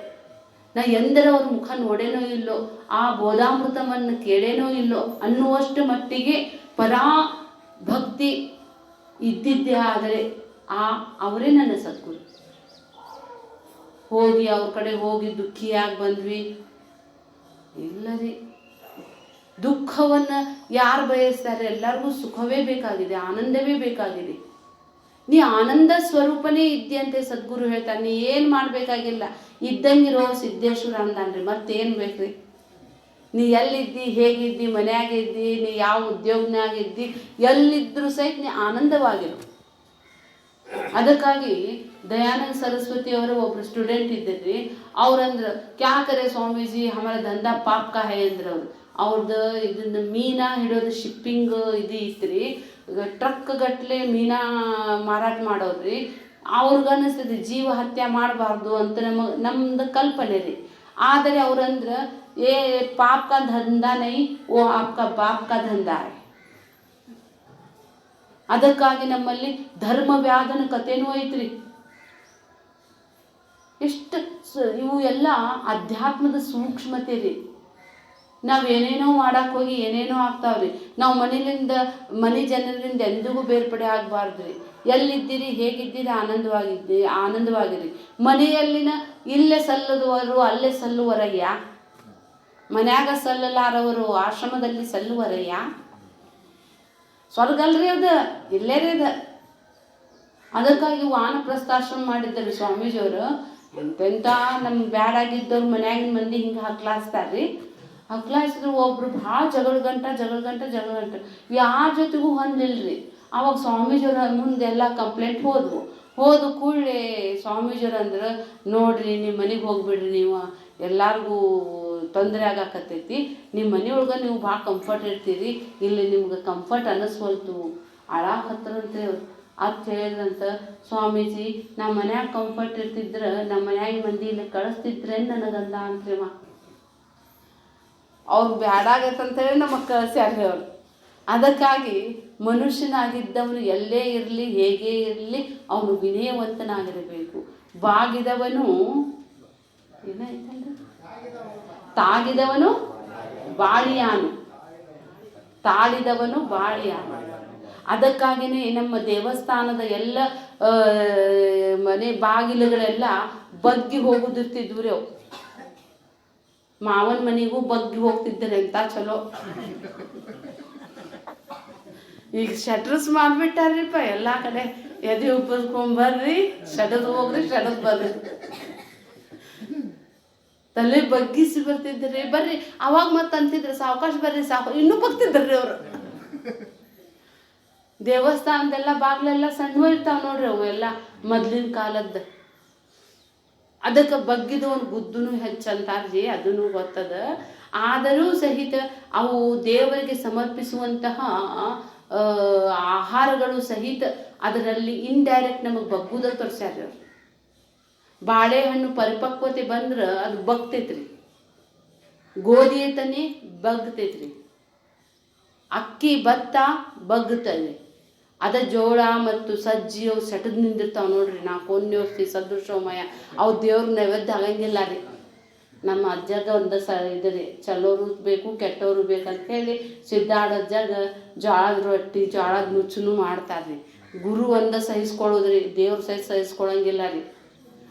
ನಾ ಎಂದರ ಅವ್ರ ಮುಖ ನೋಡೇನೋ ಇಲ್ಲೋ, ಆ ಬೋಧಾಮೃತವನ್ನು ಕೇಳೇನೋ ಇಲ್ಲೋ ಅನ್ನುವಷ್ಟು ಮಟ್ಟಿಗೆ ಪರಾ ಭಕ್ತಿ ಇದ್ದಿದ್ದೇ ಆದರೆ ಅವರೇ ನನ್ನ ಸದ್ಗುರು. ಹೋಗಿ ಅವ್ರ ಕಡೆ ಹೋಗಿ ದುಃಖಿಯಾಗಿ ಬಂದ್ವಿ ಇಲ್ಲ ರೀ. ದುಃಖವನ್ನು ಯಾರು ಬಯಸ್ತಾರೆ? ಎಲ್ಲರಿಗೂ ಸುಖವೇ ಬೇಕಾಗಿದೆ, ಆನಂದವೇ ಬೇಕಾಗಿದೆ. ನೀ ಆನಂದ ಸ್ವರೂಪನೇ ಇದ್ದಂತೆ ಸದ್ಗುರು ಹೇಳ್ತಾನೆ. ನೀ ಏನು ಮಾಡಬೇಕಾಗಿಲ್ಲ, ಇದ್ದಂಗಿರೋ ಸಿದ್ದೇಶ್ವರ ಅಂದಾನ್ರಿ. ಮತ್ತೇನು ಬೇಕ್ರಿ? ನೀ ಎಲ್ಲಿದ್ದಿ, ಹೇಗಿದ್ದಿ, ಮನ್ಯಾಗಿದ್ದಿ, ನೀ ಯಾವ ಉದ್ಯೋಗನಾಗಿದ್ದಿ, ಎಲ್ಲಿದ್ದರೂ ಸಹಿತ ನೀ ಆನಂದವಾಗಿರು. ಅದಕ್ಕಾಗಿ ದಯಾನಂದ ಸರಸ್ವತಿ ಅವರ ಒಬ್ರು ಸ್ಟೂಡೆಂಟ್ ಇದ್ದಿದ್ರಿ. ಅವ್ರಂದ್ರೆ ಕ್ಯಾ ಕರೆ ಸ್ವಾಮೀಜಿ ಹಮಾರ ದಂಧಾ ಪಾಪ ಕಾ ಹೈ ಅಂದ್ರೆ ಅವ್ರದ್ದು ಇದನ್ನ ಮೀನಾ ಹಿಡೋದು ಶಿಪ್ಪಿಂಗ್ ಇದು ಇತ್ರಿ. ಟ್ರಕ್ ಗಟ್ಲೆ ಮೀನಾ ಮಾರಾಟ ಮಾಡೋದ್ರಿ. ಅವ್ರಿಗನ್ನಿಸ್ತದೆ ಜೀವ ಹತ್ಯೆ ಮಾಡಬಾರ್ದು ಅಂತ ನಮ್ದು ಕಲ್ಪನೆ ರೀ. ಆದರೆ ಅವ್ರಂದ್ರೆ ಏ ಪಾಪ ಕಾ ದಂಧಾ ನೈ, ಓ ಆಪ್ಕ ಬಾಪ್ ಕಾ ದಂಧಾ ಹೈ. ಅದಕ್ಕಾಗಿ ನಮ್ಮಲ್ಲಿ ಧರ್ಮ ವ್ಯಾಧನ ಕಥೆನೂ ಐತ್ರಿ. ಎಷ್ಟು ಇವು ಎಲ್ಲ ಅಧ್ಯಾತ್ಮದ ಸೂಕ್ಷ್ಮತೆ ರೀ. ನಾವೇನೇನೋ ಮಾಡಕ್ಕೆ ಹೋಗಿ ಏನೇನೋ ಆಗ್ತಾವ್ರಿ. ನಾವು ಮನೆ ಜನರಿಂದ ಎಂದಿಗೂ ಬೇರ್ಪಡೆ ಆಗಬಾರ್ದ್ರಿ. ಎಲ್ಲಿದ್ದೀರಿ, ಹೇಗಿದ್ದೀರಿ, ಆನಂದವಾಗಿರಿ. ಮನೆಯಲ್ಲಿನ ಇಲ್ಲೇ ಸಲ್ಲದವರು ಅಲ್ಲೇ ಸಲ್ಲುವರಯ್ಯ, ಮನ್ಯಾಗ ಸಲ್ಲಲಾರವರು ಆಶ್ರಮದಲ್ಲಿ ಸಲ್ಲುವರಯ್ಯ. ಸ್ವರ್ಗ ಅಲ್ರಿ ಅದು, ಇಲ್ಲೇ ರೀ ಅದು. ಅದಕ್ಕಾಗಿ ವಾನಪ್ರಸ್ಥಾಶ್ರಮ ಮಾಡಿದ್ದಾರೆ ಸ್ವಾಮೀಜಿಯವರು. ಎಂತೆಂಥ ನಮ್ಗೆ ಬ್ಯಾಡಾಗಿದ್ದವ್ರು ಮನ್ಯಾಗಿನ ಮಂದಿ ಹಿಂಗೆ ಹಕ್ಲಾಸ್ತಾರ್ರಿ. ಹಕ್ಲಾಯಿಸಿದ್ರು ಒಬ್ರು ಭಾಳ ಜಗಳ ಗಂಟ ಯಾರ ಜೊತೆಗೂ ಹೊಂದಿಲ್ರಿ. ಅವಾಗ ಸ್ವಾಮೀಜಿಯವ್ರ ಮುಂದೆಲ್ಲ ಕಂಪ್ಲೇಂಟ್ ಹೋದ ಕೂಡಲೇ ಸ್ವಾಮೀಜಿಯವ್ರು ಅಂದ್ರೆ, ನೋಡ್ರಿ ನಿಮ್ಮ ಮನೆಗೆ ಹೋಗ್ಬಿಡ್ರಿ, ನೀವು ಎಲ್ಲರಿಗೂ ತೊಂದರೆ ಆಗಾಕತ್ತೈತಿ. ನಿಮ್ಮ ಮನೆಯೊಳಗೆ ನೀವು ಭಾಳ ಕಂಫರ್ಟ್ ಇರ್ತೀರಿ, ಇಲ್ಲಿ ನಿಮ್ಗೆ ಕಂಫರ್ಟ್ ಅನ್ನಿಸ್ವಲ್ತು, ಅಳಾಕತ್ತರಂತೆ ಅಂತ ಹೇಳಿದ್ರಂತ. ಸ್ವಾಮೀಜಿ ನಮ್ಮ ಮನ್ಯಾಗ ಕಂಫರ್ಟ್ ಇರ್ತಿದ್ರೆ ನಮ್ಮ ಮನ್ಯಾಗ ಮಂದಿ ಇಲ್ಲಿ ಕಳಿಸ್ತಿದ್ರೇನು ನನಗಂದ ಅಂತ್ರಿವ. ಅವ್ರು ಬ್ಯಾಡಾಗತ್ತಂತೇಳಿ ನಮಗೆ ಕಳಿಸ್ಯಾರ್ರಿ ಅವ್ರು. ಅದಕ್ಕಾಗಿ ಮನುಷ್ಯನಾಗಿದ್ದವನು ಎಲ್ಲೇ ಇರಲಿ, ಹೇಗೇ ಇರಲಿ, ಅವನು ವಿನಯವಂತನಾಗಿರಬೇಕು. ಬಾಗಿದವನು ಏನಾಯ್ತಂದ್ರೆ ತಾಗಿದವನು ಬಾಳಿಯಾನು, ತಾಳಿದವನು ಬಾಳಿಯಾನು. ಅದಕ್ಕಾಗಿಯೇ ನಮ್ಮ ದೇವಸ್ಥಾನದ ಎಲ್ಲ ಮನೆ ಬಾಗಿಲುಗಳೆಲ್ಲ ಬಗ್ಗಿ ಹೋಗುದಿರ್ತಿದ್ವು ರೀ. ಅವು ಮಾವನ ಮನೆಗೂ ಬಗ್ಗಿ ಹೋಗ್ತಿದ್ದಾರೆ ಅಂತ ಚಲೋ. ಈಗ ಶಟ್ರಸ್ ಮಾಡಿಬಿಟ್ಟಾರ್ರಿಪ್ಪ ಎಲ್ಲ ಕಡೆ. ಎದೆ ಉಬ್ಬಿಸ್ಕೊಂಬರ್ರಿ, ಶಡದ್ ಹೋಗ್ರಿ, ಶಡದ್ ಬರ್ರಿ, ತಲೆ ಬಗ್ಗಿಸಿ ಬರ್ತಿದ್ರಿ. ಬರ್ರಿ ಅವಾಗ ಮತ್ತೆ ಅಂತಿದ್ರು ಸಾವಕಾಶ ಬರ್ರಿ, ಇನ್ನೂ ಬಗ್ತಿದ್ರಿ ಅವರು. ದೇವಸ್ಥಾನದೆಲ್ಲ ಬಾಗ್ಲೆಲ್ಲ ಸಣ್ಣ ಇರ್ತಾವ ನೋಡ್ರಿ, ಅವು ಎಲ್ಲ ಮೊದ್ಲಿನ ಕಾಲದ್ದು. ಅದಕ್ಕೆ ಬಗ್ಗಿದವನು ಬುದ್ಧನೂ ಹೆಚ್ಚಂತಾರ್ರಿ, ಅದನ್ನು ಗೊತ್ತದ. ಆದರೂ ಸಹಿತ ಅವು ದೇವರಿಗೆ ಸಮರ್ಪಿಸುವಂತಹ ಆಹಾರಗಳು ಸಹಿತ ಅದರಲ್ಲಿ ಇಂಡೈರೆಕ್ಟ್ ನಮಗೆ ಬಗ್ಗುದ ತೋರಿಸ್ಯಾರ. ಬಾಳೆಹಣ್ಣು ಪರಿಪಕ್ವತೆ ಬಂದ್ರೆ ಅದು ಬಗ್ತೈತ್ರಿ, ಗೋಧಿ ತನಿ ಬಗ್ತೈತ್ರಿ, ಅಕ್ಕಿ ಭತ್ತ ಬಗ್ತದೆ. ಅದ ಜೋಳ ಮತ್ತು ಸಜ್ಜಿ ಅವು ಸೆಟದ್ ನಿಂದಿರ್ತಾವೆ ನೋಡ್ರಿ. ನಾಲ್ಕು ಸದೃಶೋಮಯ ಅವು ದೇವ್ರ ನೈವೇದ್ಯ ಆಗಂಗಿಲ್ಲ ರೀ. ನಮ್ಮ ಅಜ್ಜಾಗ ಒಂದು ಇದ್ರಿ, ಚಲೋರು ಬೇಕು ಕೆಟ್ಟವರು ಬೇಕಂತ ಹೇಳಿ ಸಿದ್ದಾಡಜ್ಜಾಗ ಜೋಳದ ರೊಟ್ಟಿ, ಜೋಳದ ನುಚ್ಚು ಮಾಡ್ತಾರ್ರಿ. ಗುರು ಒಂದ ಸಹಿಸ್ಕೊಳ್ಳೋದ್ರಿ, ದೇವ್ರ ಸಹಿಸ್ಕೊಳ್ಳಂಗಿಲ್ಲ ರೀ.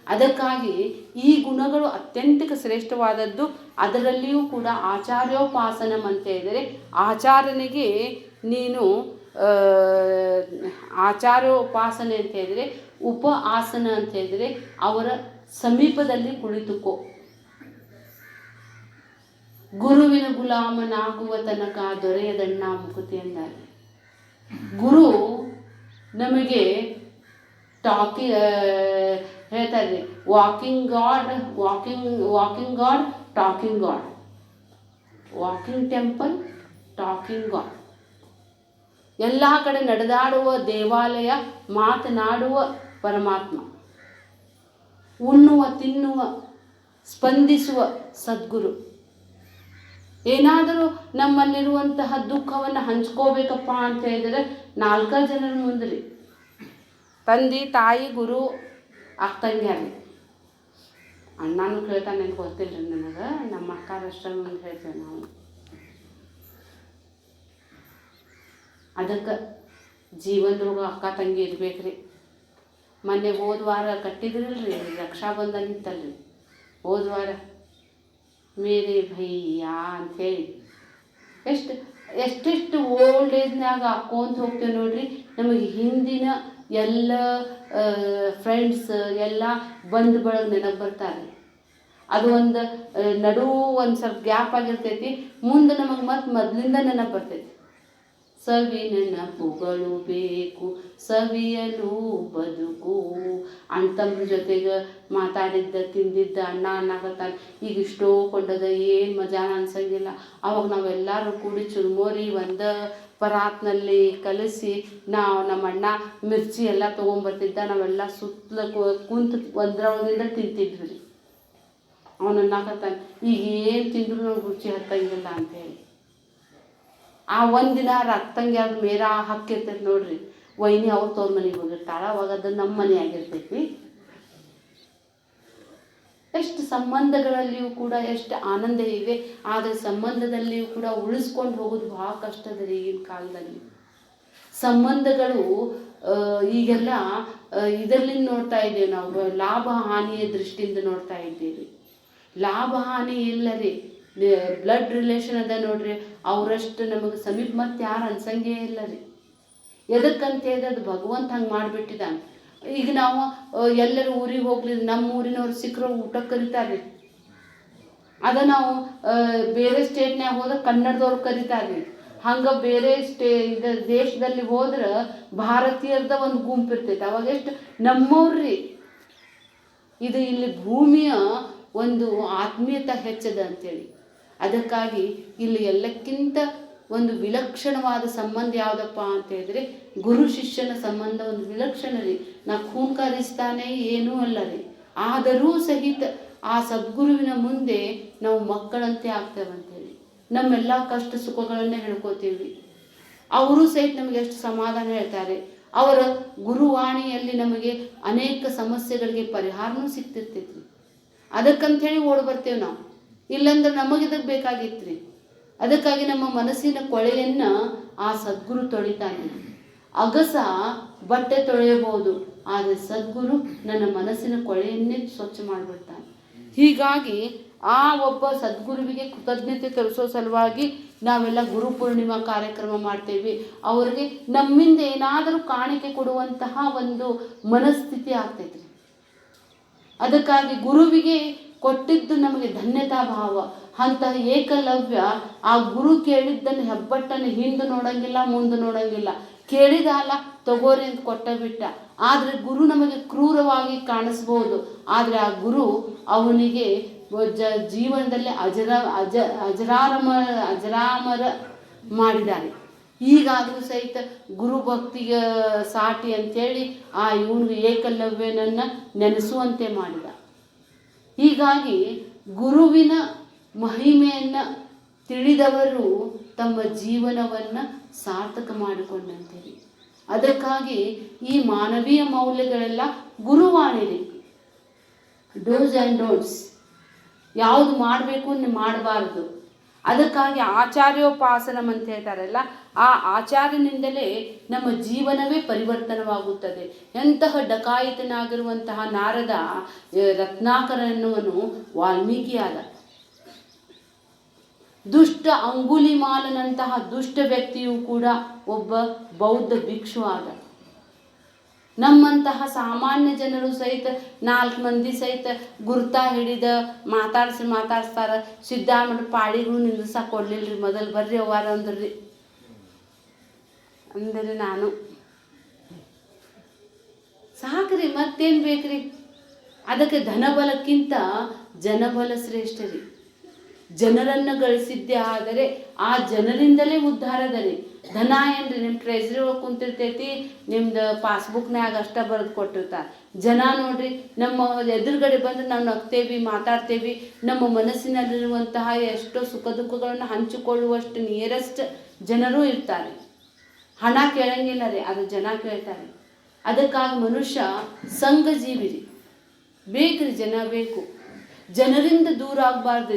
ಅದಕ್ಕಾಗಿ ಈ ಗುಣಗಳು ಅತ್ಯಂತ ಶ್ರೇಷ್ಠವಾದದ್ದು. ಅದರಲ್ಲಿಯೂ ಕೂಡ ಆಚಾರ್ಯೋಪಾಸನಂ ಅಂತ ಹೇಳಿದರೆ, ಆಚಾರ್ಯನಿಗೆ ನೀನು ಆಚಾರ್ಯೋಪಾಸನೆ ಅಂತ ಹೇಳಿದರೆ, ಉಪ ಆಸನ ಅಂತ ಹೇಳಿದರೆ ಅವರ ಸಮೀಪದಲ್ಲಿ ಕುಳಿತುಕೋ. ಗುರುವಿನ ಗುಲಾಮನಾಗುವ ತನಕ ದೊರೆಯದಣ್ಣ ಮುಕುತಿ ಎಂದಾಗ ಗುರು ನಮಗೆ ಹೇಳ್ತಾರೆ walking god talking god, walking temple talking god. ಎಲ್ಲ ಕಡೆ ನಡೆದಾಡುವ ದೇವಾಲಯ, ಮಾತನಾಡುವ ಪರಮಾತ್ಮ, ಉಣ್ಣುವ ತಿನ್ನುವ ಸ್ಪಂದಿಸುವ ಸದ್ಗುರು. ಏನಾದರೂ ನಮ್ಮಲ್ಲಿರುವಂತಹ ದುಃಖವನ್ನು ಹಂಚ್ಕೋಬೇಕಪ್ಪ ಅಂತ ಹೇಳಿದರೆ 4 ಜನರ ಮುಂದೆ ತಂದೆ ತಾಯಿ ಗುರು ಅಕ್ಕಂಗ್ಯಾರ. ಅಣ್ಣನೂ ಕೇಳ್ತಾನೆ ನನಗೆ ಗೊತ್ತಿಲ್ಲ ರೀ, ನನಗೆ ನಮ್ಮ ಅಕ್ಕರಷ್ಟ ಮುಂದೆ ಹೇಳ್ತೇವೆ ನಾವು. ಅದಕ್ಕೆ ಜೀವನದೊಳಗೆ ಅಕ್ಕ ತಂಗಿ ಇರ್ಬೇಕ್ರಿ. ಮೊನ್ನೆ ಹೋದ ವಾರ ಕಟ್ಟಿದ್ರಲ್ರಿ ರಕ್ಷಾಬಂಧನ ಇತ್ತಲ್ರಿ, ಹೋದ ವಾರ ಮೇರೆ ಭಯ್ಯ ಅಂಥೇಳಿ ಎಷ್ಟೆಷ್ಟು ಓಲ್ಡ್ ಏಜ್ನಾಗ ಹಾಕ್ಕೊಂತ ಹೋಗ್ತೇವೆ ನೋಡ್ರಿ. ನಮಗೆ ಹಿಂದಿನ ಎಲ್ಲ ಫ್ರೆಂಡ್ಸ್ ಎಲ್ಲ ಬಂದು ಬಳಗ ನೆನಪು ಬರ್ತಾರೆ. ಅದು ಒಂದು ಒಂದು ಸ್ವಲ್ಪ ಗ್ಯಾಪ್ ಆಗಿರ್ತೈತಿ, ಮುಂದೆ ನಮಗೆ ಮೊದಲಿಂದ ನೆನಪು ಬರ್ತೈತಿ. ಸವಿ ನೆನಪುಗಳು ಬೇಕು ಸವಿಯಲು ಬದುಕು. ಅಣ್ತಂಬ್ರ ಜೊತೆಗೆ ಮಾತಾಡಿದ್ದ ತಿಂದಿದ್ದ ಅಣ್ಣ ಅನ್ನಕತ್ತಾನೆ. ಈಗ ಇಷ್ಟೋ ಕೊಂಡದ ಏನು ಮಜಾನ ಅನ್ಸಂಗಿಲ್ಲ. ಅವಾಗ ನಾವೆಲ್ಲರೂ ಕೂಡಿ ಚುರುಮುರಿ ಒಂದು ಪರಾತ್ನಲ್ಲಿ ಕಲಸಿ ನಮ್ಮ ಅಣ್ಣ ಮಿರ್ಚಿ ಎಲ್ಲ ತೊಗೊಂಬರ್ತಿದ್ದ. ನಾವೆಲ್ಲ ಸುತ್ತಲ ಕುಂತು ಒಂದ್ರೊಳಗಿಂದ ತಿಂತಿದ್ವಿ ರೀ. ಅವನು ಅನ್ನಕತ್ತಾನೆ ಈಗ ಏನು ತಿಂದ್ರು ನಾವು ರುಚಿ ಹತ್ತಂಗಿಲ್ಲ ಅಂತೇಳಿ. ಆ ಒಂದಿನ ರಕ್ತಂಗ್ಯಾರ ಮೇರ ಹಾಕಿರ್ತೈತಿ ನೋಡ್ರಿ, ವೈನಿ ಅವ್ರ ತೋರ್ ಮನೆಗೆ ಹೋಗಿರ್ತಾಳ, ಅವಾಗ ಅದು ನಮ್ಮ ಮನೆ ಆಗಿರ್ತೈತಿ. ಎಷ್ಟು ಸಂಬಂಧಗಳಲ್ಲಿಯೂ ಕೂಡ ಎಷ್ಟು ಆನಂದ ಇವೆ, ಆದರೆ ಸಂಬಂಧದಲ್ಲಿಯೂ ಕೂಡ ಉಳಿಸ್ಕೊಂಡು ಹೋಗೋದು ಭಾಳ ಕಷ್ಟದ ರೀ ಈಗಿನ ಕಾಲದಲ್ಲಿ. ಸಂಬಂಧಗಳು ಈಗೆಲ್ಲ ಇದರಲ್ಲಿ ನೋಡ್ತಾ ಇದ್ದೇವೆ ನಾವು, ಲಾಭ ಹಾನಿಯ ದೃಷ್ಟಿಯಿಂದ ನೋಡ್ತಾ ಇದ್ದೇವೆ. ಲಾಭ ಹಾನಿ ಇಲ್ಲ ರೀ, ಬ್ಲಡ್ ರಿಲೇಷನ್ ಅದ ನೋಡ್ರಿ, ಅವರಷ್ಟು ನಮಗೆ ಸಮೀಪ ಮತ್ತೆ ಯಾರು ಅನ್ಸಂಗೇ ಇಲ್ಲ ರೀ. ಎದಕ್ಕಂತ ಹೇಳಿದ್ರೆ ಅದು ಭಗವಂತ ಹಂಗೆ ಮಾಡಿಬಿಟ್ಟಿದ್ದಾನೆ. ಈಗ ನಾವು ಎಲ್ಲರೂ ಊರಿಗೆ ಹೋಗ್ಲಿ, ನಮ್ಮ ಊರಿನವ್ರು ಸಿಕ್ಕರು ಊಟಕ್ಕೆ ಕರಿತಾರೆ. ಅದ ನಾವು ಬೇರೆ ಸ್ಟೇಟ್ನಾಗ ಹೋದ್ರೆ ಕನ್ನಡದವ್ರು ಕರಿತಾರೆ. ಹಂಗೆ ಬೇರೆ ದೇಶದಲ್ಲಿ ಹೋದ್ರೆ ಭಾರತೀಯರದ ಒಂದು ಗುಂಪು ಇರ್ತೈತೆ, ಅವಾಗ ಎಷ್ಟು ನಮ್ಮವ್ರಿ. ಇದು ಇಲ್ಲಿ ಭೂಮಿಯ ಒಂದು ಆತ್ಮೀಯತೆ ಹೆಚ್ಚದ ಅಂತೇಳಿ. ಅದಕ್ಕಾಗಿ ಇಲ್ಲಿ ಎಲ್ಲಕ್ಕಿಂತ ಒಂದು ವಿಲಕ್ಷಣವಾದ ಸಂಬಂಧ ಯಾವುದಪ್ಪ ಅಂತ ಹೇಳಿದ್ರೆ ಗುರು ಶಿಷ್ಯನ ಸಂಬಂಧ ಒಂದು ವಿಲಕ್ಷಣ ರೀ. ನಾ ಖೂಂಕರಿಸ್ತಾನೆ ಏನೂ ಅಲ್ಲ ರೀ, ಆದರೂ ಸಹಿತ ಆ ಸದ್ಗುರುವಿನ ಮುಂದೆ ನಾವು ಮಕ್ಕಳಂತೆ ಆಗ್ತೇವೆ ಅಂತೇಳಿ ನಮ್ಮೆಲ್ಲ ಕಷ್ಟ ಸುಖಗಳನ್ನೇ ಹೇಳ್ಕೋತೀವಿ. ಅವರು ಸಹಿತ ನಮಗೆ ಎಷ್ಟು ಸಮಾಧಾನ ಹೇಳ್ತಾರೆ. ಅವರ ಗುರುವಾಣಿಯಲ್ಲಿ ನಮಗೆ ಅನೇಕ ಸಮಸ್ಯೆಗಳಿಗೆ ಪರಿಹಾರನೂ ಸಿಗ್ತಿರ್ತೈತಿ. ಅದಕ್ಕಂಥೇಳಿ ಓಡಿ ಬರ್ತೇವೆ ನಾವು, ಇಲ್ಲಂದ್ರೆ ನಮಗಿದಕ್ಕೆ ಬೇಕಾಗಿತ್ತು ರೀ. ಅದಕ್ಕಾಗಿ ನಮ್ಮ ಮನಸ್ಸಿನ ಕೊಳೆಯನ್ನು ಆ ಸದ್ಗುರು ತೊಳಿತಾನೆ. ಅಗಸ ಬಟ್ಟೆ ತೊಳೆಯಬಹುದು, ಆದರೆ ಸದ್ಗುರು ನನ್ನ ಮನಸ್ಸಿನ ಕೊಳೆಯನ್ನೇ ಸ್ವಚ್ಛ ಮಾಡಿಬಿಡ್ತಾನೆ. ಹೀಗಾಗಿ ಆ ಒಬ್ಬ ಸದ್ಗುರುವಿಗೆ ಕೃತಜ್ಞತೆ ತೋರಿಸೋ ಸಲುವಾಗಿ ನಾವೆಲ್ಲ ಗುರು ಪೂರ್ಣಿಮಾ ಕಾರ್ಯಕ್ರಮ ಮಾಡ್ತೇವೆ. ಅವರಿಗೆ ನಮ್ಮಿಂದ ಏನಾದರೂ ಕಾಣಿಕೆ ಕೊಡುವಂತಹ ಒಂದು ಮನಸ್ಥಿತಿ ಆಗ್ತೈತ್ರಿ. ಅದಕ್ಕಾಗಿ ಗುರುವಿಗೆ ಕೊಟ್ಟಿದ್ದು ನಮಗೆ ಧನ್ಯತಾ ಭಾವ. ಅಂತಹ ಏಕಲವ್ಯ ಆ ಗುರು ಕೇಳಿದ್ದನ್ನು ಹೆಬ್ಬಟ್ಟನ್ನು ಹಿಂದೆ ನೋಡಂಗಿಲ್ಲ, ಮುಂದೆ ನೋಡಂಗಿಲ್ಲ. ಕೇಳಿದಲ್ಲ ತಗೋರಿ ಅಂತ ಕೊಟ್ಟ ಬಿಟ್ಟ. ಆದರೆ ಗುರು ನಮಗೆ ಕ್ರೂರವಾಗಿ ಕಾಣಿಸ್ಬೋದು, ಆದರೆ ಆ ಗುರು ಅವನಿಗೆ ಜೀವನದಲ್ಲಿ ಅಜರಾಮರ ಮಾಡಿದ್ದಾನೆ. ಈಗಾದರೂ ಸಹಿತ ಗುರು ಭಕ್ತಿಗೆ ಸಾಟಿ ಅಂಥೇಳಿ ಆ ಇವನಿಗೆ ಏಕಲವ್ಯನನ್ನು ನೆನೆಸುವಂತೆ ಮಾಡಿದ. ಹೀಗಾಗಿ ಗುರುವಿನ ಮಹಿಮೆಯನ್ನು ತಿಳಿದವರು ತಮ್ಮ ಜೀವನವನ್ನು ಸಾರ್ಥಕ ಮಾಡಿಕೊಂಡಂತೀರಿ. ಅದಕ್ಕಾಗಿ ಈ ಮಾನವೀಯ ಮೌಲ್ಯಗಳೆಲ್ಲ ಗುರುವಾಣಿ ರೀ. ಡೂಸ್ ಆ್ಯಂಡ್ ಡೋಂಟ್ಸ್, ಯಾವುದು ಮಾಡಬೇಕು ಮಾಡಬಾರ್ದು. ಅದಕ್ಕಾಗಿ ಆಚಾರ್ಯೋಪಾಸನಂ ಅಂತ ಹೇಳ್ತಾರಲ್ಲ, ಆ ಆಚಾರ್ಯನಿಂದಲೇ ನಮ್ಮ ಜೀವನವೇ ಪರಿವರ್ತನವಾಗುತ್ತದೆ. ಎಂತಹ ಡಕಾಯಿತನಾಗಿರುವಂತಹ ನಾರದ ರತ್ನಾಕರ ಎನ್ನುವನು ವಾಲ್ಮೀಕಿಯಾದ. ದುಷ್ಟ ಅಂಗುಲಿಮಾಲನಂತಹ ದುಷ್ಟ ವ್ಯಕ್ತಿಯೂ ಕೂಡ ಒಬ್ಬ ಬೌದ್ಧ ಭಿಕ್ಷು ಆದ. ನಮ್ಮಂತಹ ಸಾಮಾನ್ಯ ಜನರು ಸಹಿತ 4 ಮಂದಿ ಸಹಿತ ಗುರ್ತಾ ಹಿಡಿದ ಮಾತಾಡ್ಸ್ತಾರ. ಸಿದ್ದಾಮಠ ಪಾಡಿಗಳು ನಿಂದ್ರಸಕ್ಕೆ ಕೊಡ್ಲಿಲ್ರಿ. ಮೊದಲು ಬರ್ರಿ ಅವ್ವಾರ ಅಂದ್ರಿ. ಅಂದರೆ ನಾನು ಸಾಕ್ರಿ, ಮತ್ತೇನು ಬೇಕ್ರಿ? ಅದಕ್ಕೆ ಧನಬಲಕ್ಕಿಂತ ಜನಬಲ ಶ್ರೇಷ್ಠ ರೀ. ಜನರನ್ನು ಗಳಿಸಿದ್ದೇ ಆದರೆ ಆ ಜನರಿಂದಲೇ ಉದ್ಧಾರದರಿ. ಧನ ಏನ್ರಿ ನಿಮ್ಮ ಟ್ರೆಜರಿ ಒಳಗೆ ಕುಂತಿರ್ತೈತಿ, ನಿಮ್ದು ಪಾಸ್ಬುಕ್ನಾಗ ಅಷ್ಟ ಬರೆದು ಕೊಟ್ಟಿರ್ತಾರೆ. ಜನ ನೋಡ್ರಿ, ನಮ್ಮ ಎದುರುಗಡೆ ಬಂದು ನಾವು ನಗ್ತೇವಿ, ಮಾತಾಡ್ತೇವಿ. ನಮ್ಮ ಮನಸ್ಸಿನಲ್ಲಿರುವಂತಹ ಎಷ್ಟೋ ಸುಖ ದುಃಖಗಳನ್ನು ಹಂಚಿಕೊಳ್ಳುವಷ್ಟು ನಿಯರೆಸ್ಟ್ ಜನರೂ ಇರ್ತಾರೆ. ಹಣ ಕೇಳಂಗಿಲ್ಲ ರೀ, ಅದು ಜನ ಕೇಳ್ತಾರೆ. ಅದಕ್ಕಾಗಿ ಮನುಷ್ಯ ಸಂಘ ಜೀವಿ ರೀ. ಬೇಕ್ರಿ, ಜನ ಬೇಕು. ಜನರಿಂದ ದೂರ ಆಗಬಾರ್ದು.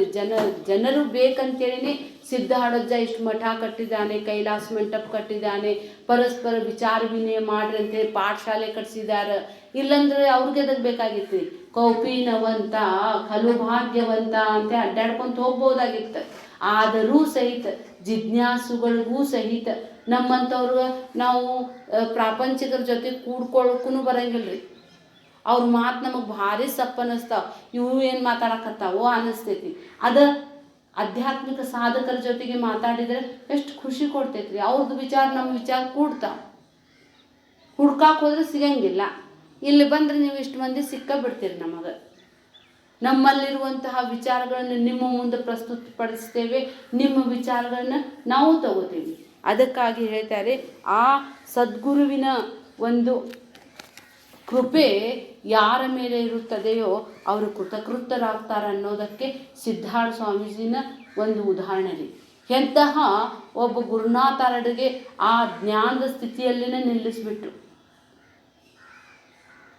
ಜನರು ಬೇಕಂತೇಳಿನೇ ಸಿದ್ಧ ಹಡಜ್ಜ ಇಷ್ಟು ಮಠ ಕಟ್ಟಿದ್ದಾನೆ, ಕೈಲಾಸ ಮಂಟಪ ಕಟ್ಟಿದ್ದಾನೆ, ಪರಸ್ಪರ ವಿಚಾರ ವಿನಿಮಯ ಮಾಡ್ರಿ ಅಂತೇಳಿ ಪಾಠಶಾಲೆ ಕಟ್ಸಿದ್ದಾರೆ. ಇಲ್ಲಂದ್ರೆ ಅವ್ರಿಗೆ ಎದಕ್ಕೆ ಬೇಕಾಗಿತ್ತು? ಕೌಪೀನವಂತ ಖಲು ಭಾಗ್ಯವಂತ ಅಂತ ಅಡ್ಡಾಡ್ಕೊಂತ ಹೋಗ್ಬೋದಾಗಿತ್ತು. ಆದರೂ ಸಹಿತ ಜಿಜ್ಞಾಸುಗಳಿಗೂ ಸಹಿತ ನಮ್ಮಂಥವ್ರಿಗೆ ನಾವು ಪ್ರಾಪಂಚಿಕರ ಜೊತೆ ಕೂಡ್ಕೊಳ್ಳೋಕ್ಕೂ ಬರಂಗಿಲ್ಲ ರೀ. ಅವ್ರ ಮಾತು ನಮಗೆ ಭಾರಿ ಸಪ್ಪ ಅನ್ನಿಸ್ತಾವ. ಇವು ಏನು ಮಾತಾಡಕತ್ತಾವೋ ಅನ್ನಿಸ್ತೈತಿ. ಅದು ಆಧ್ಯಾತ್ಮಿಕ ಸಾಧಕರ ಜೊತೆಗೆ ಮಾತಾಡಿದರೆ ಎಷ್ಟು ಖುಷಿ ಕೊಡ್ತೈತ್ರಿ. ಅವ್ರದ್ದು ವಿಚಾರ ನಮ್ಮ ವಿಚಾರ ಕೂಡ್ತಾವ. ಹುಡ್ಕಾಕ್ ಹೋದ್ರೆ ಸಿಗಂಗಿಲ್ಲ. ಇಲ್ಲಿ ಬಂದರೆ ನೀವು ಇಷ್ಟು ಮಂದಿ ಸಿಕ್ಕ ಬಿಡ್ತೀರಿ. ನಮ್ಮಲ್ಲಿರುವಂತಹ ವಿಚಾರಗಳನ್ನು ನಿಮ್ಮ ಮುಂದೆ ಪ್ರಸ್ತುತಪಡಿಸ್ತೇವೆ, ನಿಮ್ಮ ವಿಚಾರಗಳನ್ನು ನಾವು ತಗೋತೀವಿ. ಅದಕ್ಕಾಗಿ ಹೇಳ್ತಾರೆ, ಆ ಸದ್ಗುರುವಿನ ಒಂದು ಕೃಪೆ ಯಾರ ಮೇಲೆ ಇರುತ್ತದೆಯೋ ಅವರು ಕೃತಕೃತರಾಗ್ತಾರೆ ಅನ್ನೋದಕ್ಕೆ ಸಿದ್ಧಾರ್ಥ ಸ್ವಾಮೀಜಿನ ಒಂದು ಉದಾಹರಣೆ ರೀ. ಎಂತಹ ಒಬ್ಬ ಗುರುನಾಥರಿಗೆ ಆ ಜ್ಞಾನದ ಸ್ಥಿತಿಯಲ್ಲಿನೇ ನಿಲ್ಲಿಸ್ಬಿಟ್ರು.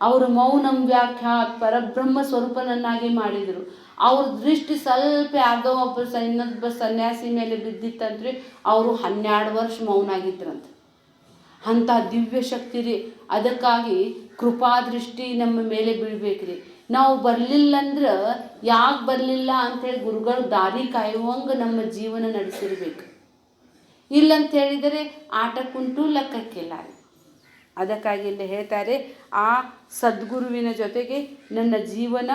ಅವರು ಮೌನಂ ವ್ಯಾಖ್ಯಾತ್ ಪರಬ್ರಹ್ಮ ಸ್ವರೂಪನನ್ನಾಗಿ ಮಾಡಿದರು. ಅವ್ರ ದೃಷ್ಟಿ ಸ್ವಲ್ಪ ಯಾವುದೋ ಇನ್ನೊಬ್ಬ ಸನ್ಯಾಸಿ ಮೇಲೆ ಬಿದ್ದಿತ್ತಂತ್ರಿ. ಅವರು 12 ವರ್ಷ ಮೌನ ಆಗಿದ್ರಂತ. ಅಂಥ ದಿವ್ಯ ಶಕ್ತಿ ರೀ. ಅದಕ್ಕಾಗಿ ಕೃಪಾದೃಷ್ಟಿ ನಮ್ಮ ಮೇಲೆ ಬೀಳ್ಬೇಕ್ರಿ. ನಾವು ಬರಲಿಲ್ಲಂದ್ರೆ ಯಾಕೆ ಬರಲಿಲ್ಲ ಅಂಥೇಳಿ ಗುರುಗಳು ದಾರಿ ಕಾಯುವಂಗೆ ನಮ್ಮ ಜೀವನ ನಡೆಸಿರ್ಬೇಕು. ಇಲ್ಲಂತ ಹೇಳಿದರೆ ಆಟಕ್ಕುಂಟು ಲೆಕ್ಕಕ್ಕಿಲ್ಲ ರೀ. ಅದಕ್ಕಾಗಿ ಇಲ್ಲಿ ಹೇಳ್ತಾರೆ, ಆ ಸದ್ಗುರುವಿನ ಜೊತೆಗೆ ನನ್ನ ಜೀವನ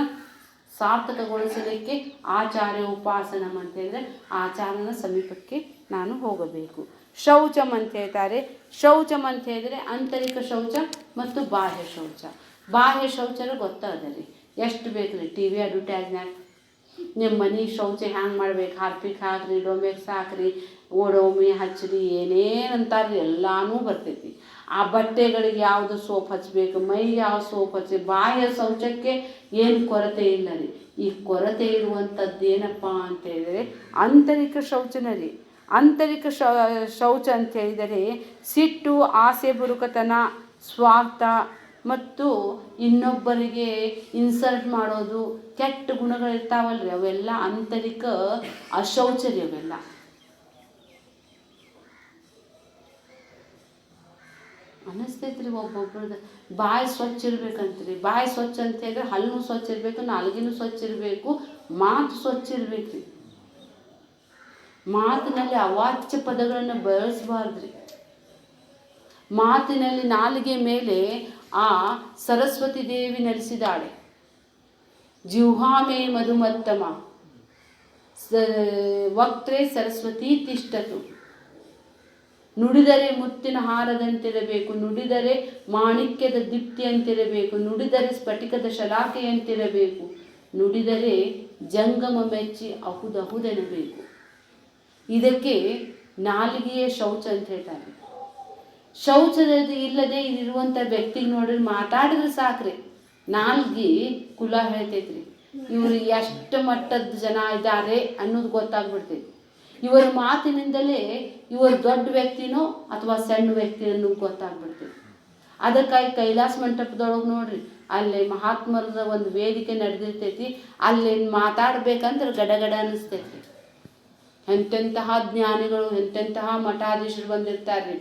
ಸಾರ್ಥಕಗೊಳಿಸಲಿಕ್ಕೆ ಆಚಾರ್ಯ ಉಪಾಸನಂ ಅಂತ ಹೇಳಿದರೆ ಆಚಾರ್ಯನ ಸಮೀಪಕ್ಕೆ ನಾನು ಹೋಗಬೇಕು. ಶೌಚಂ ಅಂತ ಹೇಳ್ತಾರೆ. ಶೌಚಂ ಅಂತ ಹೇಳಿದರೆ ಆಂತರಿಕ ಶೌಚ ಮತ್ತು ಬಾಹ್ಯ ಶೌಚ. ಬಾಹ್ಯ ಶೌಚರು ಗೊತ್ತಾದ ರೀ, ಎಷ್ಟು ಬೇಕು ರೀ. ಟಿ ವಿ ಅಡ್ವರ್ಟೈಸ್ನಾಗ ನಿಮ್ಮ ಮನೆ ಶೌಚ ಹ್ಯಾಂಗೆ ಮಾಡ್ಬೇಕು, ಹಾರ್ಪಿಕ್ ಹಾಕ್ರಿ, ಡೊಮೆಕ್ಸ್ ಹಾಕ್ರಿ, ಓಡೋಮಿ ಹಚ್ಚಿರಿ, ಏನೇನಂತಾರ್ರಿ ಎಲ್ಲನೂ ಬರ್ತೈತಿ. ಆ ಬಟ್ಟೆಗಳಿಗೆ ಯಾವುದು ಸೋಪ್ ಹಚ್ಚಬೇಕು, ಮೈಗೆ ಯಾವ ಸೋಪ್ ಹಚ್ಚಿ. ಬಾಹ್ಯ ಶೌಚಕ್ಕೆ ಏನು ಕೊರತೆ ಇಲ್ಲ ರೀ. ಈ ಕೊರತೆ ಇರುವಂಥದ್ದು ಏನಪ್ಪ ಅಂತ ಹೇಳಿದರೆ ಆಂತರಿಕ ಶೌಚನ ರೀ. ಆಂತರಿಕ ಶೌಚ ಅಂತ ಹೇಳಿದರೆ ಸಿಟ್ಟು, ಆಸೆ ಬುರುಕತನ, ಸ್ವಾರ್ಥ ಮತ್ತು ಇನ್ನೊಬ್ಬರಿಗೆ ಇನ್ಸಲ್ಟ್ ಮಾಡೋದು, ಕೆಟ್ಟ ಗುಣಗಳಿರ್ತಾವಲ್ರಿ, ಅವೆಲ್ಲ ಆಂತರಿಕ ಅಶೌಚರ್ಯ. ಅವೆಲ್ಲ ಅನ್ನಿಸ್ತೈತ್ರಿ ಒಬ್ಬೊಬ್ರದ್ದು. ಬಾಯಿ ಸ್ವಚ್ಛ ಇರ್ಬೇಕಂತ್ರಿ. ಬಾಯಿ ಸ್ವಚ್ಛ ಅಂತ ಹೇಳಿದ್ರೆ ಹಲ್ಲು ಸ್ವಚ್ಛ ಇರಬೇಕು, ನಾಲ್ಗಿನೂ ಸ್ವಚ್ಛ ಇರಬೇಕು, ಮಾತು ಸ್ವಚ್ಛ ಇರ್ಬೇಕ್ರಿ. ಮಾತಿನಲ್ಲಿ ಅವಾಚ್ಯ ಪದಗಳನ್ನು ಬಳಸಬಾರ್ದ್ರಿ. ಮಾತಿನಲ್ಲಿ ನಾಲಿಗೆ ಮೇಲೆ ಆ ಸರಸ್ವತಿ ದೇವಿ ನೆಲೆಸಿದಾಳೆ. ಜಿಹ್ವಾಮೇ ಮಧುಮತ್ತಮ ವಕ್ತ್ರೇ ಸರಸ್ವತಿ ತಿಷ್ಠತು. ನುಡಿದರೆ ಮುತ್ತಿನ ಹಾರದಂತಿರಬೇಕು, ನುಡಿದರೆ ಮಾಣಿಕ್ಯದ ದೀಪ್ತಿಯಂತಿರಬೇಕು, ನುಡಿದರೆ ಸ್ಫಟಿಕದ ಶಲಾಕೆಯಂತಿರಬೇಕು, ನುಡಿದರೆ ಜಂಗಮ ಮೆಚ್ಚಿ ಅಹುದಹುದೆನಬೇಕು. ಇದಕ್ಕೆ ನಾಲಿಗೆಯ ಶೌಚ ಅಂತ ಹೇಳ್ತಾರೆ. ಶೌಚದ ಇಲ್ಲದೆ ಇರುವಂಥ ವ್ಯಕ್ತಿಗೆ ನೋಡ್ರಿ, ಮಾತಾಡಿದ್ರೆ ಸಾಕ್ರಿ ನಾಲ್ಗೆ ಕುಲ ಹೇಳ್ತೈತ್ರಿ. ಇವರು ಎಷ್ಟು ಮಟ್ಟದ ಜನ ಇದ್ದಾರೆ ಅನ್ನೋದು ಗೊತ್ತಾಗ್ಬಿಡ್ತೈತಿ. ಇವರ ಮಾತಿನಿಂದಲೇ ಇವರು ದೊಡ್ಡ ವ್ಯಕ್ತಿನೋ ಅಥವಾ ಸಣ್ಣ ವ್ಯಕ್ತಿ ಅನ್ನೋದು ಗೊತ್ತಾಗ್ಬಿಡ್ತೈತಿ. ಅದಕ್ಕಾಗಿ ಕೈಲಾಸ ಮಂಟಪದೊಳಗೆ ನೋಡ್ರಿ, ಅಲ್ಲಿ ಮಹಾತ್ಮರದ ಒಂದು ವೇದಿಕೆ ನಡೆದಿರ್ತೈತಿ. ಅಲ್ಲಿ ಮಾತಾಡ್ಬೇಕಂದ್ರೆ ಗಡಗಡ ಅನ್ನಿಸ್ತೈತಿ. ಎಂತೆಂತಹ ಜ್ಞಾನಿಗಳು, ಎಂತೆಂತಹ ಮಠಾಧೀಶರು ಬಂದಿರ್ತಾರೆ.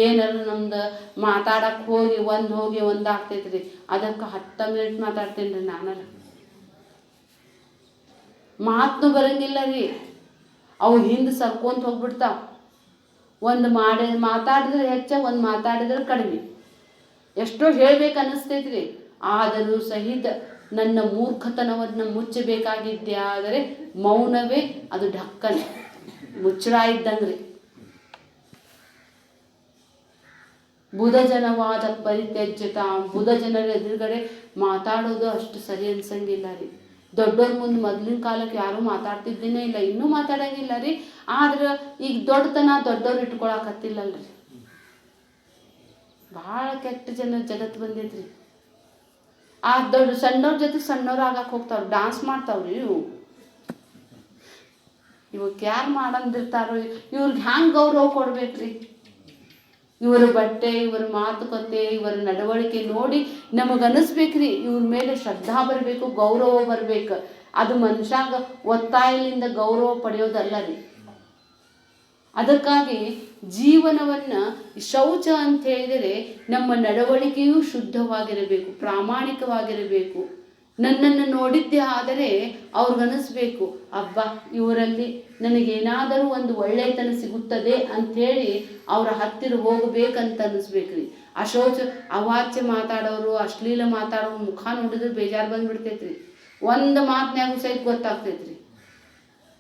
ಏನಾದ್ರು ನಮ್ದು ಮಾತಾಡಕ್ಕೆ ಹೋಗಿ ಒಂದಾಗ್ತೈತ್ರಿ. ಅದಕ್ಕೆ 10 ಮಿನಿಟ್ ಮಾತಾಡ್ತೇನೆ ರೀ. ನಾನಲ್ಲ ಮಾತನ್ನು ಬರಂಗಿಲ್ಲ ರೀ. ಅವು ಹಿಂದೆ ಸರ್ಕೊಂತ ಹೋಗ್ಬಿಡ್ತಾವ. ಒಂದು ಮಾತಾಡಿದ್ರೆ ಹೆಚ್ಚ, ಒಂದು ಮಾತಾಡಿದ್ರೆ ಕಡಿಮೆ. ಎಷ್ಟೋ ಹೇಳ್ಬೇಕು ಅನ್ನಿಸ್ತೈತ್ರಿ. ಆದರೂ ಸಹಿತ ನನ್ನ ಮೂರ್ಖತನವನ್ನು ಮುಚ್ಚಬೇಕಾಗಿದ್ದೆ ಆದರೆ ಮೌನವೇ ಅದು ಢಕ್ಕನೆ ಮುಚ್ಚಳ ಇದ್ದಂಗ್ರಿ. ಬುಧ ಜನವಾದ ಪರಿತ್ಯಜ್ಯತ. ಬುಧ ಜನರ ಎದುರುಗಡೆ ಮಾತಾಡೋದು ಅಷ್ಟು ಸರಿ ಅನ್ಸಂಗಿಲ್ಲ ರೀ. ದೊಡ್ಡವ್ರ ಮುಂದೆ ಮೊದಲಿನ ಕಾಲಕ್ಕೆ ಯಾರೂ ಮಾತಾಡ್ತಿದ್ದೇನೆ ಇಲ್ಲ, ಇನ್ನೂ ಮಾತಾಡಂಗಿಲ್ಲ ರೀ. ಆದ್ರೆ ಈಗ ದೊಡ್ಡವ್ರು ಇಟ್ಕೊಳಕತ್ತಿಲ್ಲಲ್ರಿ. ಭಾಳ ಕೆಟ್ಟ ಜನ ಜಗತ್ತು ಬಂದೈತ್ರಿ. ಆ ಸಣ್ಣವ್ರ ಜೊತೆ ಸಣ್ಣವ್ರು ಆಗಕ್ಕೆ ಹೋಗ್ತಾವ್ರಿ, ಡಾನ್ಸ್ ಮಾಡ್ತಾವ್ರಿ. ಇವಕ್ಕೆ ಯಾರು ಮಾಡಂದಿರ್ತಾರೋ ಇವ್ರಿಗೆ ಹ್ಯಾಂಗೆ ಗೌರವ ಕೊಡ್ಬೇಕ್ರಿ? ಇವರ ಬಟ್ಟೆ, ಇವರ ಮಾತುಕತೆ, ಇವರ ನಡವಳಿಕೆ ನೋಡಿ ನಮಗನ್ನಿಸ್ಬೇಕ್ರಿ ಇವ್ರ ಮೇಲೆ ಶ್ರದ್ಧಾ ಬರಬೇಕು, ಗೌರವ ಬರಬೇಕು. ಅದು ಮನುಷ್ಯಾಗ ಒತ್ತಾಯದಿಂದ ಗೌರವ ಪಡೆಯೋದಲ್ಲ ರೀ. ಅದಕ್ಕಾಗಿ ಜೀವನವನ್ನು ಶೌಚ ಅಂತ ಹೇಳಿದರೆ ನಮ್ಮ ನಡವಳಿಕೆಯೂ ಶುದ್ಧವಾಗಿರಬೇಕು, ಪ್ರಾಮಾಣಿಕವಾಗಿರಬೇಕು. ನನ್ನನ್ನು ನೋಡಿದ್ದೇ ಆದರೆ ಅವ್ರಿಗನ್ನಿಸ್ಬೇಕು, ಅಬ್ಬಾ ಇವರಲ್ಲಿ ನನಗೇನಾದರೂ ಒಂದು ಒಳ್ಳೆಯತನ ಸಿಗುತ್ತದೆ ಅಂಥೇಳಿ ಅವರ ಹತ್ತಿರ ಹೋಗಬೇಕಂತ ಅನ್ನಿಸ್ಬೇಕ್ರಿ. ಅಶೌಚ ಅವಾಚ್ಯ ಮಾತಾಡೋರು, ಅಶ್ಲೀಲ ಮಾತಾಡೋರು ಮುಖ ನೋಡಿದ್ರೆ ಬೇಜಾರು ಬಂದ್ಬಿಡ್ತೈತ್ರಿ. ಒಂದು ಮಾತನ್ಯಾಗೂ ಸಹಿತ ಗೊತ್ತಾಗ್ತೈತ್ರಿ.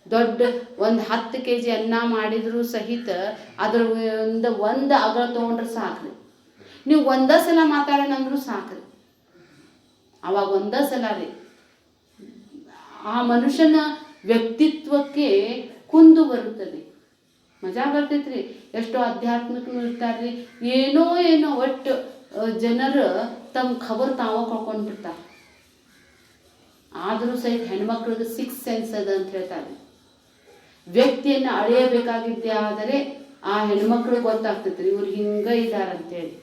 ದೊಡ್ಡ ಒಂದು 10 kg ಅನ್ನ ಮಾಡಿದರೂ ಸಹಿತ ಅದ್ರ ಒಂದು ಅಗಳ ತೊಗೊಂಡ್ರೆ ಸಾಕ್ರಿ. ನೀವು ಒಂದೇ ಸಲ ಮಾತಾಡೋಣಂದ್ರೂ ಸಾಕ್ರಿ. ಅವಾಗ ಒಂದೇ ಸಲ ರೀ ಆ ಮನುಷ್ಯನ ವ್ಯಕ್ತಿತ್ವಕ್ಕೆ ಕುಂದು ಬರುತ್ತದೆ, ಮಜಾ ಬರ್ತೈತ್ರಿ. ಎಷ್ಟೋ ಆಧ್ಯಾತ್ಮಿಕನೂ ಇರ್ತಾರ್ರಿ. ಏನೋ ಒಟ್ಟು ಜನರು ತಮ್ಮ ಖಬರ್ ತಾವ ಕಳ್ಕೊಂಡ್ಬಿಡ್ತಾರೆ. ಆದರೂ ಸಹಿತ ಹೆಣ್ಮಕ್ಳಿಗೆ 6th ಸೆನ್ಸ್ ಅದ ಅಂತ ಹೇಳ್ತಾರೆ. ವ್ಯಕ್ತಿಯನ್ನು ಅಳೆಯಬೇಕಾಗಿದ್ದೇ ಆದರೆ ಆ ಹೆಣ್ಮಕ್ಳಿಗೆ ಗೊತ್ತಾಗ್ತೈತ್ರಿ ಇವ್ರು ಹಿಂಗ ಇದ್ದಾರಂತೇಳಿ.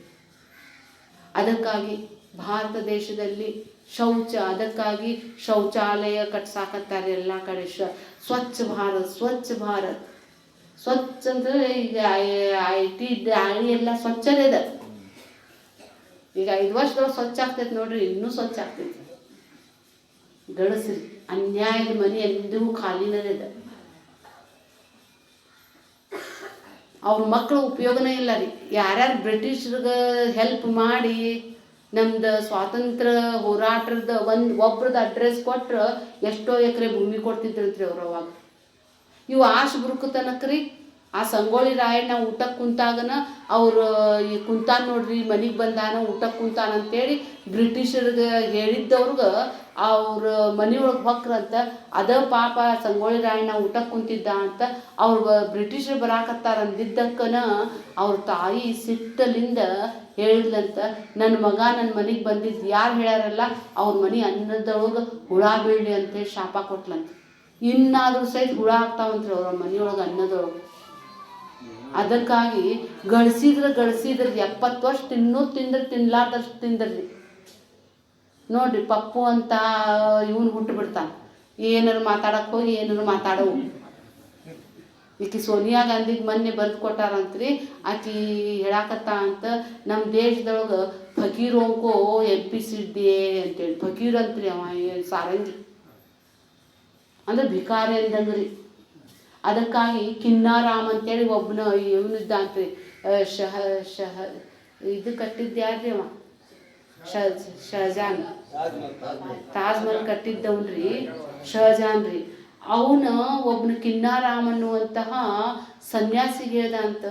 ಅದಕ್ಕಾಗಿ ಭಾರತ ದೇಶದಲ್ಲಿ ಶೌಚ, ಅದಕ್ಕಾಗಿ ಶೌಚಾಲಯ ಕಟ್ಸಾಕತ್ತಾರೆ ಎಲ್ಲ ಕಡೆ. ಸ್ವಚ್ಛ ಭಾರತ್ ಸ್ವಚ್ಛ ಭಾರತ್. ಸ್ವಚ್ಛ ಅಂದರೆ ಈಗ IT ದಾಳಿ ಎಲ್ಲ ಸ್ವಚ್ಛನೇ ಇದೆ. ಈಗ 5 ವರ್ಷದೊಳಗೆ ಸ್ವಚ್ಛ ಆಗ್ತೈತೆ ನೋಡ್ರಿ, ಇನ್ನೂ ಸ್ವಚ್ಛ ಆಗ್ತೈತಿ. ಗಡಸ್ರಿ ಅನ್ಯಾಯದ ಮನೆ ಎಂದಿಗೂ ಖಾಲಿನೇ ಇದೆ. ಅವ್ರ ಮಕ್ಕಳು ಉಪಯೋಗನೇ ಇಲ್ಲ ರೀ. ಯಾರ್ಯಾರು ಬ್ರಿಟಿಷ್ರಿಗೆ ಹೆಲ್ಪ್ ಮಾಡಿ ನಮ್ದು ಸ್ವಾತಂತ್ರ್ಯ ಹೋರಾಟದ ಒಬ್ರದ್ದು ಅಡ್ರೆಸ್ ಕೊಟ್ರೆ ಎಷ್ಟೋ ಎಕರೆ ಭೂಮಿ ಕೊಡ್ತಿದ್ರಂತ್ರಿ ಅವ್ರು ಅವಾಗ. ಇವು ಆಶ್ ಬುರುಕತನಕ ರೀ ಆ ಸಂಗೊಳ್ಳಿ ರಾಯಣ್ಣ ಊಟಕ್ಕೆ ಕುಂತಾಗನ ಅವ್ರು ಈ ಕುಂತಾನ ನೋಡ್ರಿ, ಮನೆಗೆ ಬಂದಾನ ಊಟಕ್ಕೆ ಕುಂತಾನ ಅಂತೇಳಿ ಬ್ರಿಟಿಷರಿಗೆ ಹೇಳಿದ್ದವ್ರಿಗೆ ಅವ್ರ ಮನೆಯೊಳಗೆ ಹೊಕ್ರಂತ. ಅದ ಪಾಪ ಸಂಗೊಳ್ಳಿ ರಾಯಣ್ಣ ಊಟಕ್ಕೆ ಕುಂತಿದ್ದ ಅಂತ ಅವ್ರು ಬ್ರಿಟಿಷರು ಬರಾಕತ್ತಾರ ಅಂದಿದ್ದಕ್ಕನ ಅವ್ರ ತಾಯಿ ಸಿಟ್ಟಲಿಂದ ಹೇಳಿದ್ಲಂತ, ನನ್ನ ಮಗ ನನ್ನ ಮನೆಗೆ ಬಂದಿದ್ದು ಯಾರು ಹೇಳ್ಯಾರಲ್ಲ ಅವ್ರ ಮನೆ ಅನ್ನದೊಳಗೆ ಹುಳ ಬೀಳಲಿ ಅಂತೇಳಿ ಶಾಪ ಕೊಟ್ಲಂತ. ಇನ್ನಾದರೂ ಸಹಿತ ಹುಳ ಆಗ್ತಾವಂತ್ರಿ ಅವ್ರ ಮನೆಯೊಳಗೆ ಅನ್ನದೊಳಗೆ. ಅದಕ್ಕಾಗಿ ಗಳಿಸಿದ್ರೆ 70 ವರ್ಷ ತಿನ್ಲಾರ್ದಷ್ಟು ತಿಂದ್ರಿ ನೋಡ್ರಿ. ಪಪ್ಪು ಅಂತ ಇವನು ಹುಟ್ಟುಬಿಡ್ತಾನೆ, ಏನಾರು ಮಾತಾಡಕ್ಕೆ ಹೋಗಿ ಏನಾರು ಮಾತಾಡವು. ಈಕಿ ಸೋನಿಯಾ ಗಾಂಧಿಗೆ ಮೊನ್ನೆ ಬರೆದು ಕೊಟ್ಟಾರಂತ್ರಿ. ಆಕಿ ಹೇಳಾಕತ್ತ ಅಂತ ನಮ್ಮ ದೇಶದೊಳಗೆ ಫಕೀರೋಂಕೋ MP ಸಿಡ್ಡಿಯೇ ಅಂತೇಳಿ. ಫಕೀರ್ ಅಂತ್ರಿ ಅವ ಸಾರಂಗಿ ಅಂದ್ರೆ ಭಿಕಾರಿ ಅಂದಂಗ್ರಿ. ಅದಕ್ಕಾಗಿ ಕಿನ್ನಾರಾಮ್ ಅಂತೇಳಿ ಒಬ್ಬನ ಇವನಿದ್ದಂತ್ರಿ. ಇದು ಕಟ್ಟಿದ್ಯಾರ್ರಿ ಅವ ಶಹಜಾನ್, ತಾಜ್ ಮಹಲ್ ಕಟ್ಟಿದ್ದವನ್ರಿ ಶಹಜಾನ್ ರೀ. ಅವನ ಒಬ್ಬನ ಕಿನ್ನಾರಾಮ್ ಅನ್ನುವಂತಹ ಸನ್ಯಾಸಿಗೆ ಹೇಳ್ದ ಅಂತ,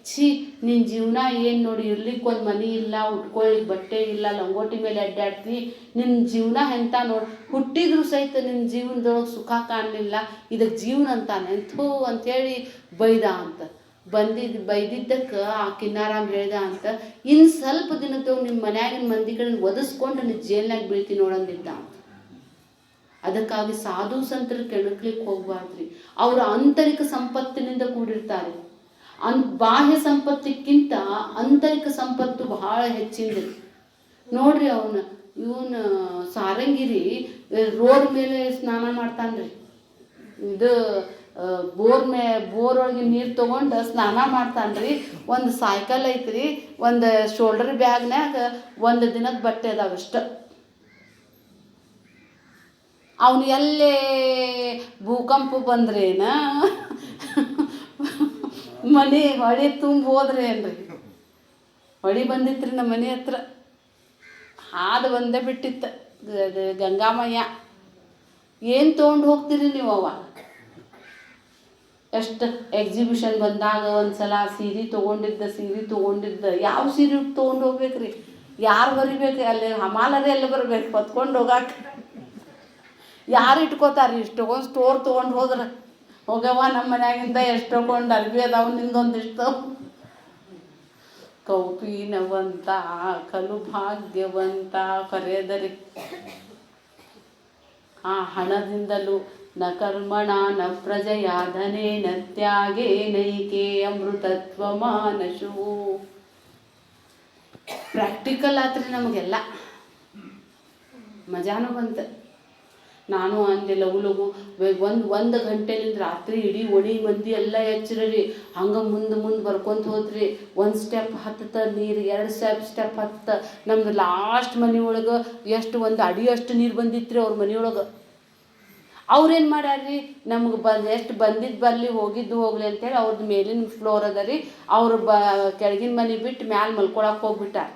ಛೀ ನಿನ್ನ ಜೀವನ ಏನು ನೋಡಿ, ಇರ್ಲಿಕ್ಕೆ ಒಂದು ಮನೆ ಇಲ್ಲ, ಉಟ್ಕೊಳ್ಳಿಕ್ಕೆ ಬಟ್ಟೆ ಇಲ್ಲ, ಲಂಗೋಟಿ ಮೇಲೆ ಅಡ್ಡಾಡ್ತಿ, ನಿನ್ನ ಜೀವನ ಎಂತ ನೋಡಿ, ಹುಟ್ಟಿದ್ರು ಸಹಿತ ನಿನ್ನ ಜೀವನದೊಳಗೆ ಸುಖ ಕಾಣಲಿಲ್ಲ, ಇದಕ್ಕೆ ಜೀವನ ಅಂತಾನೆ ಎಂಥೋ ಅಂಥೇಳಿ ಬೈದ ಅಂತ. ಬೈದಿದ್ದಕ್ಕೆ ಆ ಕಿನ್ನಾರಾಮ್ ಹೇಳ್ದ ಅಂತ, ಇನ್ನು ಸ್ವಲ್ಪ ದಿನದವು ನಿಮ್ಮ ಮನ್ಯಾಗಿನ ಮಂದಿ ಕಡೆ ಒದಿಸ್ಕೊಂಡು ನಿನ್ನ ಜೇಲ್ನಾಗ ಬೀಳ್ತಿ ನೋಡಂದಿದ್ದ ಅಂತ. ಅದಕ್ಕಾಗಿ ಸಾಧು ಸಂತರು ಕೆಣಕ್ಲಿಕ್ಕೆ ಹೋಗ್ಬಾರ್ದ್ರಿ. ಅವರ ಆಂತರಿಕ ಸಂಪತ್ತಿನಿಂದ ಕೂಡಿರ್ತಾರೆ. ಬಾಹ್ಯ ಸಂಪತ್ತಿಕ್ಕಿಂತ ಆಂತರಿಕ ಸಂಪತ್ತು ಬಹಳ ಹೆಚ್ಚಿಂದ ನೋಡ್ರಿ. ಇವನು ಸಾರಂಗಿರಿ ರೋಡ್ ಮೇಲೆ ಸ್ನಾನ ಮಾಡ್ತಾನ್ರಿ. ಇದು ಬೋರ್ ಒಳಗೆ ನೀರು ತೊಗೊಂಡು ಸ್ನಾನ ಮಾಡ್ತಾನ್ರಿ. ಒಂದು ಸೈಕಲ್ ಐತ್ರಿ, ಒಂದು ಶೋಲ್ಡರ್ ಬ್ಯಾಗ್ನಾಗ ಒಂದು ದಿನದ ಬಟ್ಟೆ ಅದಾವಷ್ಟ. ಅವನು ಎಲ್ಲೇ ಭೂಕಂಪ ಬಂದ್ರೇನ ಮನೆ ಹೊಳೆ ತುಂಬ ಹೋದ್ರೇನ್ರಿ. ಹೊಳೆ ಬಂದಿತ್ರಿ ನಮ್ಮ ಮನೆ ಹತ್ರ. ಹಾದು ಬಂದೇ ಬಿಟ್ಟಿತ್ತು. ಅದು ಗಂಗಾಮಯ್ಯ ಏನು ತೊಗೊಂಡು ಹೋಗ್ತೀರಿ ನೀವು? ಅವ ಎಷ್ಟು ಎಕ್ಸಿಬಿಷನ್ ಬಂದಾಗ ಒಂದು ಸಲ ಸೀರೆ ತೊಗೊಂಡಿದ್ದ ಯಾವ ಸೀರೆ ತೊಗೊಂಡು ಹೋಗ್ಬೇಕ್ರಿ? ಯಾರು ಬರಿಬೇಕು? ಅಲ್ಲಿ ಹಮಾಲರೇ ಎಲ್ಲ ಬರ್ಬೇಕು ಹೊತ್ಕೊಂಡು ಹೋಗಕ್ಕೆ. ಯಾರು ಇಟ್ಕೋತಾರೆ? ಇಷ್ಟು ತೊಗೊಂಡು ಸ್ಟೋರ್ ತೊಗೊಂಡು ಹೋದ್ರೆ ಹೋಗವ ನಮ್ಮ ಮನ್ಯಾಗಿಂದ ಎಷ್ಟು ತೊಗೊಂಡು ಅರ್ಬಿ ಅದಾವ ನಿಂದೊಂದಿಷ್ಟು. ಕೌಪೀನವಂತ ಕಲು ಭಾಗ್ಯವಂತ ಕರೆಯದರಿ. ಆ ಹಣದಿಂದಲೂ ನ ಕರ್ಮಣ ನ ಪ್ರಜೆಯ ಧನೇನ ತ್ಯಾಗೇ ನೈಕೆ ಅಮೃತತ್ವ ಮಾನಶು. ಪ್ರಾಕ್ಟಿಕಲ್ ಆತ್ರಿ ನಮಗೆಲ್ಲ. ಮಜಾನು ಬಂತು. ನಾನು ಅಂದೆ ಲಗು ಒಂದು ಗಂಟೆಲಿಂದ ರಾತ್ರಿ ಇಡೀ ಒಣಿ ಮಂದಿ ಎಲ್ಲ ಎಚ್ಚರಿ ಹಂಗೆ ಮುಂದೆ ಬರ್ಕೊಂತ ಹೋದ್ರಿ. ಒಂದು ಸ್ಟೆಪ್ ಹತ್ತ ನೀರು, 2 ಸ್ಟೆಪ್ ಹತ್ತ. ನಮ್ದು ಲಾಸ್ಟ್ ಮನೆಯೊಳಗೆ ಎಷ್ಟು ಒಂದು ಅಡಿ ಅಷ್ಟು ನೀರು ಬಂದಿತ್ತು ರೀ ಅವ್ರ ಮನೆಯೊಳಗೆ. ಅವ್ರೇನು ಮಾಡ್ಯಾರ್ರಿ, ನಮ್ಗೆ ಎಷ್ಟು ಬಂದಿದ್ದು ಬರಲಿ ಹೋಗಿದ್ದು ಹೋಗ್ಲಿ ಅಂತೇಳಿ ಅವ್ರದ್ದು ಮೇಲಿನ ಫ್ಲೋರ್ ಅದ ರೀ, ಅವ್ರು ಕೆಳಗಿನ ಮನೆ ಬಿಟ್ಟು ಮ್ಯಾಲೆ ಮಲ್ಕೊಳಕ್ಕೆ ಹೋಗ್ಬಿಟ್ಟಾರ.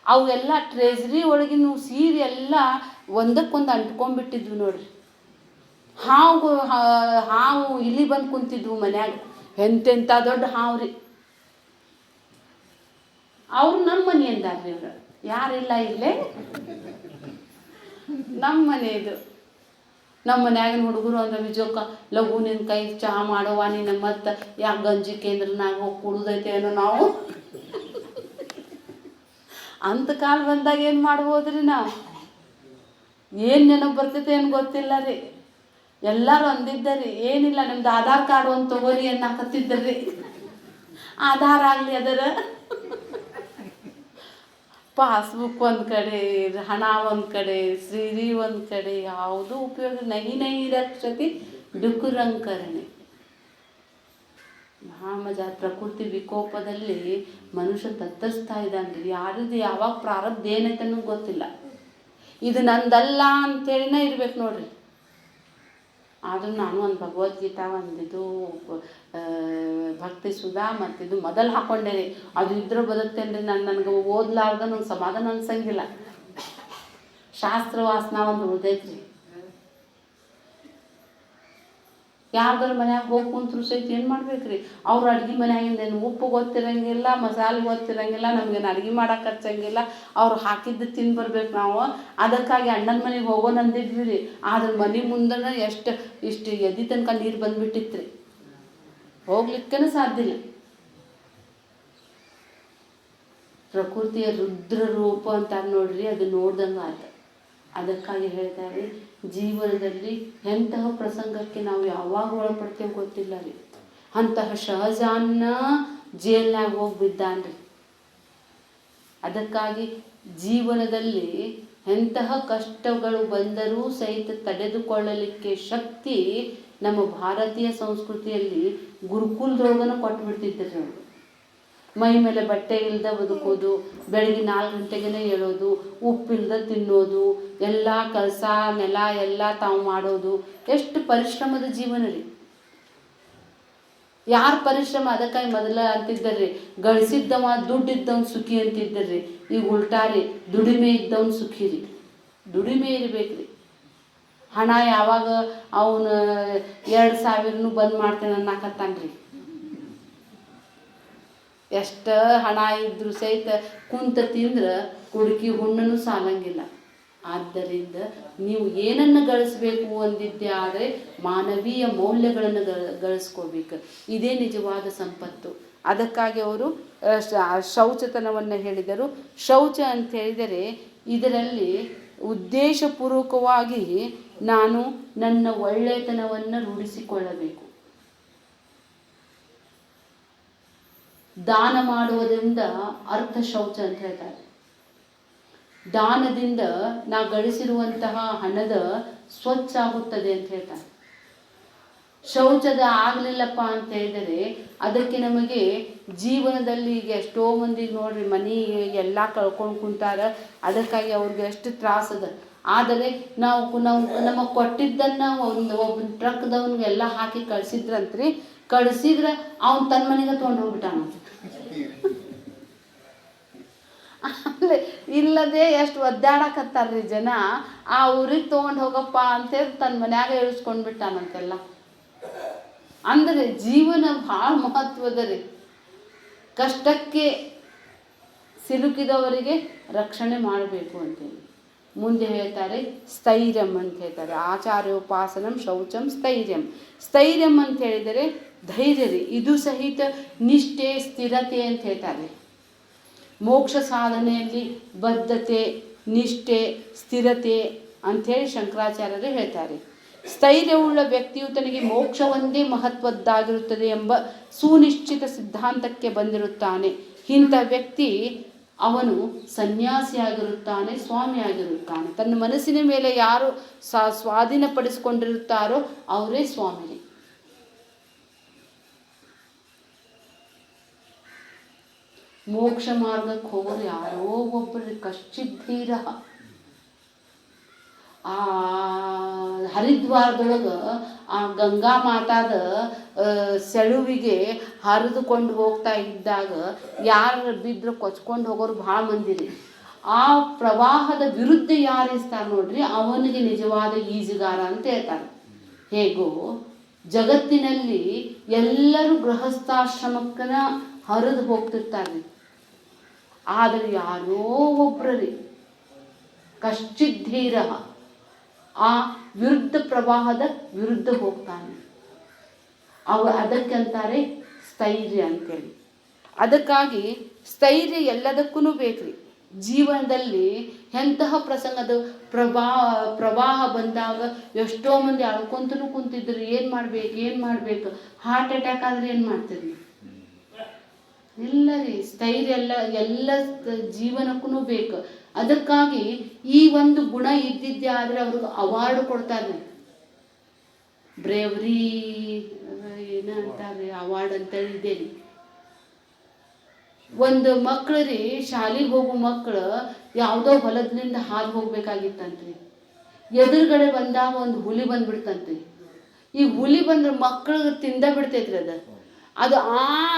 ಅವೆಲ್ಲ ಟ್ರೆಜರಿ ಒಳಗಿನ ಸೀರೆ ಎಲ್ಲ ಒಂದಕ್ಕೊಂದು ಅಂಟ್ಕೊಂಡ್ಬಿಟ್ಟಿದ್ವು ನೋಡ್ರಿ. ಹಾವು ಇಲ್ಲಿ ಬಂದು ಕುಂತಿದ್ವು ಮನ್ಯಾಗ. ಎಂತೆಂಥ ದೊಡ್ಡ ಹಾವು ರೀ. ಅವ್ರು ನಮ್ಮ ಮನೆ ಅಂದಾರ್ರಿ. ಇವ್ರು ಯಾರಿಲ್ಲ ಇಲ್ಲೇ, ನಮ್ಮ ಮನೆ ಇದು. ನಮ್ಮ ಮನ್ಯಾಗಿನ ಹುಡುಗರು ಅಂದ್ರೆ ವಿಜೋಕ್ಕ ಲಘು ನಿನ್ನ ಕೈ ಚಹಾ ಮಾಡೋವ ನೀನು, ಮತ್ತು ಯಾಕೆ ಗಂಜಿ ಕೇಂದ್ರನಾಗ ಹೋಗಿ ಕುಡಿದೈತೇನೋ ನಾವು ಅಂತ ಕಾಲ ಬಂದಾಗ ಏನು ಮಾಡ್ಬೋದ್ರಿ? ನಾವು ಏನು ನೆನಪು ಬರ್ತೈತೆ ಏನು ಗೊತ್ತಿಲ್ಲ ರೀ. ಎಲ್ಲರೂ ಅಂದಿದ್ದರಿ ಏನಿಲ್ಲ ನಿಮ್ದು ಆಧಾರ್ ಕಾರ್ಡ್ ಒಂದು ತೊಗೋರಿ ಅನ್ನಕತ್ತಿದ್ದರಿ. ಆಧಾರ್ ಆಗಲಿ ಅದರ ಪಾಸ್ಬುಕ್ ಒಂದು ಕಡೆ, ಹಣ ಒಂದು ಕಡೆ, ಸೀರೆ ಒಂದು ಕಡೆ, ಯಾವುದೂ ಉಪಯೋಗ ನಹಿ ರಕ್ಷತಿ ಡುಕುರಂಕರಣೆ. ಮಹಾಮಜಾ. ಪ್ರಕೃತಿ ವಿಕೋಪದಲ್ಲಿ ಮನುಷ್ಯ ತತ್ತರಿಸ್ತಾ ಇದ್ದಾನೆ. ಯಾರಿದು ಯಾವಾಗ ಪ್ರಾರಬ್ಧ ಏನೈತೆ ಅನ್ನೋದು ಗೊತ್ತಿಲ್ಲ. ಇದು ನಂದಲ್ಲ ಅಂತೇಳಿನೇ ಇರ್ಬೇಕು ನೋಡ್ರಿ. ಆದರೂ ನಾನು ಒಂದು ಭಗವದ್ಗೀತಾ ಒಂದಿದು ಭಕ್ತಿ ಸುಧಾ ಮತ್ತಿದು ಮೊದಲು ಹಾಕ್ಕೊಂಡೆ ರೀ. ಅದು ಇದ್ರೆ ಬದುಕ್ತೇನೆ ರೀ. ನನಗೆ ಓದ್ಲಾರ್ದ ನಂಗೆ ಸಮಾಧಾನ ಅನ್ಸಂಗಿಲ್ಲ. ಶಾಸ್ತ್ರ ವಾಸನ ಒಂದು ಉಳಿದೈತ್ರಿ. ಯಾವ್ದಾರು ಮನ್ಯಾಗ ಹೋಗಿ ಕುಂತ್ರು ಸಹಿತ ಏನು ಮಾಡ್ಬೇಕ್ರಿ? ಅವ್ರು ಅಡ್ಗೆ ಮನ್ಯಾಗಿಂದೇನು ಉಪ್ಪು ಗೊತ್ತಿರಂಗಿಲ್ಲ, ಮಸಾಲೆ ಗೊತ್ತಿರಂಗಿಲ್ಲ, ನಮಗೇನು ಅಡ್ಗೆ ಮಾಡೋಕೆ ಹಚ್ಚಂಗಿಲ್ಲ. ಅವ್ರು ಹಾಕಿದ್ದು ತಿಂದು ಬರ್ಬೇಕು ನಾವು. ಅದಕ್ಕಾಗಿ ಅಣ್ಣನ ಮನೆಗೆ ಹೋಗೋಣ ಅಂದಿದ್ವಿ ರೀ. ಆದ್ರೆ ಮನೆ ಮುಂದೆ ಇಷ್ಟು ಎದಿ ತನಕ ನೀರು ಬಂದುಬಿಟ್ಟಿತ್ತು ರೀ. ಹೋಗ್ಲಿಕ್ಕೂ ಸಾಧ್ಯ ಇಲ್ಲ. ಪ್ರಕೃತಿಯ ರುದ್ರ ರೂಪ ಅಂತ ನೋಡ್ರಿ, ಅದು ನೋಡ್ದಂಗೆ ಆಯ್ತು. ಅದಕ್ಕಾಗಿ ಹೇಳ್ತಾರೆ, ಜೀವನದಲ್ಲಿ ಎಂತಹ ಪ್ರಸಂಗಕ್ಕೆ ನಾವು ಯಾವಾಗ ಒಳಪಡ್ತೇವೆ ಗೊತ್ತಿಲ್ಲ ರೀ. ಅಂತಹ ಶಹಜಾನ್ನ ಜೇಲ್ನಾಗ ಹೋಗಿ ಬಿದ್ದಾನ್ರಿ. ಅದಕ್ಕಾಗಿ ಜೀವನದಲ್ಲಿ ಎಂತಹ ಕಷ್ಟಗಳು ಬಂದರೂ ಸಹಿತ ತಡೆದುಕೊಳ್ಳಲಿಕ್ಕೆ ಶಕ್ತಿ ನಮ್ಮ ಭಾರತೀಯ ಸಂಸ್ಕೃತಿಯಲ್ಲಿ ಗುರುಕುಲದೊಳಗನ ಕೊಟ್ಬಿಡ್ತಿದ್ದರು ಅವರು. ಮೈ ಮೇಲೆ ಬಟ್ಟೆ ಇಲ್ಲದೆ ಬದುಕೋದು, ಬೆಳಗ್ಗೆ 4 ಗಂಟೆಗೆ ಏಳೋದು, ಉಪ್ಪಿಲ್ಲದೆ ತಿನ್ನೋದು, ಎಲ್ಲ ಕೆಲಸ ನೆಲ ಎಲ್ಲ ತಾವು ಮಾಡೋದು. ಎಷ್ಟು ಪರಿಶ್ರಮದ ಜೀವನ ರೀ. ಯಾರು ಪರಿಶ್ರಮ? ಅದಕ್ಕಾಗಿ ಮೊದಲ ಅಂತಿದ್ದರ್ರಿ, ಗಳಿಸಿದ್ದವ ದುಡ್ಡಿದ್ದವನು ಸುಖಿ ಅಂತಿದ್ದರ್ರಿ. ಈಗ ಉಲ್ಟಾರಿ, ದುಡಿಮೆ ಇದ್ದವನು ಸುಖಿ ರೀ. ದುಡಿಮೆ ಇರಬೇಕ್ರಿ. ಹಣ ಯಾವಾಗ ಅವನು 2,000 ಬಂದ್ ಮಾಡ್ತೇನೆ ಅನ್ನಕತ್ತಾನ್ರಿ. ಎಷ್ಟು ಹಣ ಇದ್ರೂ ಸಹಿತ ಕುಂತ ತಿಂದ್ರೆ ಕುಡುಕಿ ಹುಣ್ಣನೂ ಸಾಲಂಗಿಲ್ಲ. ಆದ್ದರಿಂದ ನೀವು ಏನನ್ನು ಗಳಿಸ್ಬೇಕು ಅಂದಿದ್ದೆ ಆದರೆ ಮಾನವೀಯ ಮೌಲ್ಯಗಳನ್ನು ಗಳಿಸ್ಕೋಬೇಕು. ಇದೇ ನಿಜವಾದ ಸಂಪತ್ತು. ಅದಕ್ಕಾಗಿ ಅವರು ಶೌಚತನವನ್ನು ಹೇಳಿದರು. ಶೌಚ ಅಂತ ಹೇಳಿದರೆ ಇದರಲ್ಲಿ ಉದ್ದೇಶಪೂರ್ವಕವಾಗಿ ನಾನು ನನ್ನ ಒಳ್ಳೆಯತನವನ್ನು ರೂಢಿಸಿಕೊಳ್ಳಬೇಕು. ದಾನ ಮಾಡುವುದರಿಂದ ಅರ್ಥ ಶೌಚ ಅಂತ ಹೇಳ್ತಾರೆ. ದಾನದಿಂದ ನಾ ಗಳಿಸಿರುವಂತಹ ಹಣದ ಸ್ವಚ್ಛ ಆಗುತ್ತದೆ ಅಂತ ಹೇಳ್ತಾರೆ. ಶೌಚದ ಆಗಲಿಲ್ಲಪ್ಪ ಅಂತ ಹೇಳಿದರೆ ಅದಕ್ಕೆ ನಮಗೆ ಜೀವನದಲ್ಲಿ ಈಗ ಎಷ್ಟೋ ಮಂದಿಗೆ ನೋಡ್ರಿ ಮನೆ ಎಲ್ಲ ಕಳ್ಕೊಂಡು ಕುಂತಾರ. ಅದಕ್ಕಾಗಿ ಅವ್ರಿಗೆ ಎಷ್ಟು ತ್ರಾಸದ. ಆದರೆ ನಾವು ನಮಗೆ ಕೊಟ್ಟಿದ್ದನ್ನು ಒಬ್ಬ ಟ್ರಕ್ದವನಿಗೆಲ್ಲ ಹಾಕಿ ಕಳಿಸಿದ್ರಂತ್ರಿ. ಕಳಿಸಿದ್ರೆ ಅವ್ನು ತನ್ನ ಮನೆಗೆ ತೊಗೊಂಡು ಹೋಗ್ಬಿಟ್ಟಾನ. ಆಮೇಲೆ ಇಲ್ಲದೆ ಎಷ್ಟು ಒದ್ದಾಡಕತ್ತಾರ್ರಿ ಜನ. ಆ ಊರಿಗೆ ತೊಗೊಂಡು ಹೋಗಪ್ಪ ಅಂತೇಳಿ ತನ್ನ ಮನ್ಯಾಗ ಇಳಿಸ್ಕೊಂಡು ಬಿಟ್ಟಾನಂತೆಲ್ಲ. ಅಂದರೆ ಜೀವನ ಭಾಳ ಮಹತ್ವದ ರೀ. ಕಷ್ಟಕ್ಕೆ ಸಿಲುಕಿದವರಿಗೆ ರಕ್ಷಣೆ ಮಾಡಬೇಕು ಅಂತೇಳಿ ಮುಂದೆ ಹೇಳ್ತಾರೆ. ಸ್ಥೈರ್ಯಂ ಅಂತ ಹೇಳ್ತಾರೆ. ಆಚಾರ್ಯೋಪಾಸನಂ ಶೌಚಂ ಸ್ಥೈರ್ಯಂ. ಸ್ಥೈರ್ಯಂ ಅಂತ ಹೇಳಿದರೆ ಧೈರ್ಯ ರೀ. ಇದು ಸಹಿತ ನಿಷ್ಠೆ ಸ್ಥಿರತೆ ಅಂತ ಹೇಳ್ತಾರೆ. ಮೋಕ್ಷ ಸಾಧನೆಯಲ್ಲಿ ಬದ್ಧತೆ, ನಿಷ್ಠೆ, ಸ್ಥಿರತೆ ಅಂಥೇಳಿ ಶಂಕರಾಚಾರ್ಯರು ಹೇಳ್ತಾರೆ. ಸ್ಥೈರ್ಯವುಳ್ಳ ವ್ಯಕ್ತಿಯು ತನಗೆ ಮೋಕ್ಷವೊಂದೇ ಮಹತ್ವದ್ದಾಗಿರುತ್ತದೆ ಎಂಬ ಸುನಿಶ್ಚಿತ ಸಿದ್ಧಾಂತಕ್ಕೆ ಬಂದಿರುತ್ತಾನೆ. ಇಂಥ ವ್ಯಕ್ತಿ ಅವನು ಸನ್ಯಾಸಿಯಾಗಿರುತ್ತಾನೆ, ಸ್ವಾಮಿಯಾಗಿರುತ್ತಾನೆ. ತನ್ನ ಮನಸ್ಸಿನ ಮೇಲೆ ಯಾರು ಸ್ವಾಧೀನಪಡಿಸಿಕೊಂಡಿರುತ್ತಾರೋ ಅವರೇ ಸ್ವಾಮಿ. ಮೋಕ್ಷ ಮಾರ್ಗಕ್ಕೆ ಹೋಗೋರು ಯಾರೋ ಒಬ್ಬರು ಕಶ್ಚಿದ್ದೀರ. ಆ ಹರಿದ್ವಾರದೊಳಗೆ ಆ ಗಂಗಾ ಮಾತಾದ ಸೆಳುವಿಗೆ ಹರಿದುಕೊಂಡು ಹೋಗ್ತಾ ಇದ್ದಾಗ ಯಾರು ಬಿದ್ದರೂ ಕೊಚ್ಕೊಂಡು ಹೋಗೋರು ಭಾಳ ಮಂದಿರಿ. ಆ ಪ್ರವಾಹದ ವಿರುದ್ಧ ಯಾರು ಇರ್ತಾರೆ ನೋಡ್ರಿ, ಅವನಿಗೆ ನಿಜವಾದ ಈಜುಗಾರ ಅಂತ ಹೇಳ್ತಾರೆ. ಹೇಗೋ ಜಗತ್ತಿನಲ್ಲಿ ಎಲ್ಲರೂ ಗೃಹಸ್ಥಾಶ್ರಮಕ್ಕನ ಹರಿದು ಹೋಗ್ತಿರ್ತಾರೆ. ಆದರೆ ಯಾರೋ ಒಬ್ಬರಲ್ಲಿ ಕಶ್ಚಿದ್ದೀರ ಆ ವಿರುದ್ಧ ಪ್ರವಾಹದ ವಿರುದ್ಧ ಹೋಗ್ತಾನೆ. ಅದಕ್ಕಂತಾರೆ ಸ್ಥೈರ್ಯ ಅಂತೇಳಿ. ಅದಕ್ಕಾಗಿ ಸ್ಥೈರ್ಯ ಎಲ್ಲದಕ್ಕೂ ಬೇಕ್ರಿ. ಜೀವನದಲ್ಲಿ ಎಂತಹ ಪ್ರಸಂಗದ ಪ್ರವಾಹ ಬಂದಾಗ ಎಷ್ಟೋ ಮಂದಿ ಅಳ್ಕೊಂತನೂ ಕುಂತಿದ್ರು. ಏನು ಮಾಡಬೇಕು ಹಾರ್ಟ್ ಅಟ್ಯಾಕ್ ಆದರೆ ಏನು ಮಾಡ್ತೀರಿ? ಇಲ್ಲ ರೀ, ಸ್ಥೈರ್ಯ ಎಲ್ಲ ಜೀವನಕ್ಕೂ ಬೇಕು. ಅದಕ್ಕಾಗಿ ಈ ಒಂದು ಗುಣ ಇದ್ದಿದ್ದೆ ಆದರೆ ಅವ್ರಿಗೆ ಅವಾರ್ಡ್ ಕೊಡ್ತಾರೆ. ಬ್ರೇವ್ರಿ ಏನಂತಾರೆ ಅವಾರ್ಡ್ ಅಂತೇಳಿ ಇದೆ ರೀ. ಒಂದು ಮಕ್ಳು ರೀ, ಶಾಲೆಗೆ ಹೋಗೋ ಮಕ್ಕಳು ಯಾವುದೋ ಹೊಲದಿಂದ ಹಾದು ಹೋಗ್ಬೇಕಾಗಿತ್ತಂತ್ರಿ. ಎದುರುಗಡೆ ಬಂದಾಗ ಒಂದು ಹುಲಿ ಬಂದ್ಬಿಡ್ತಂತ್ರಿ. ಈ ಹುಲಿ ಬಂದ್ರೆ ಮಕ್ಕಳಿಗೆ ತಿಂದ ಬಿಡ್ತೈತ್ರಿ. ಅದು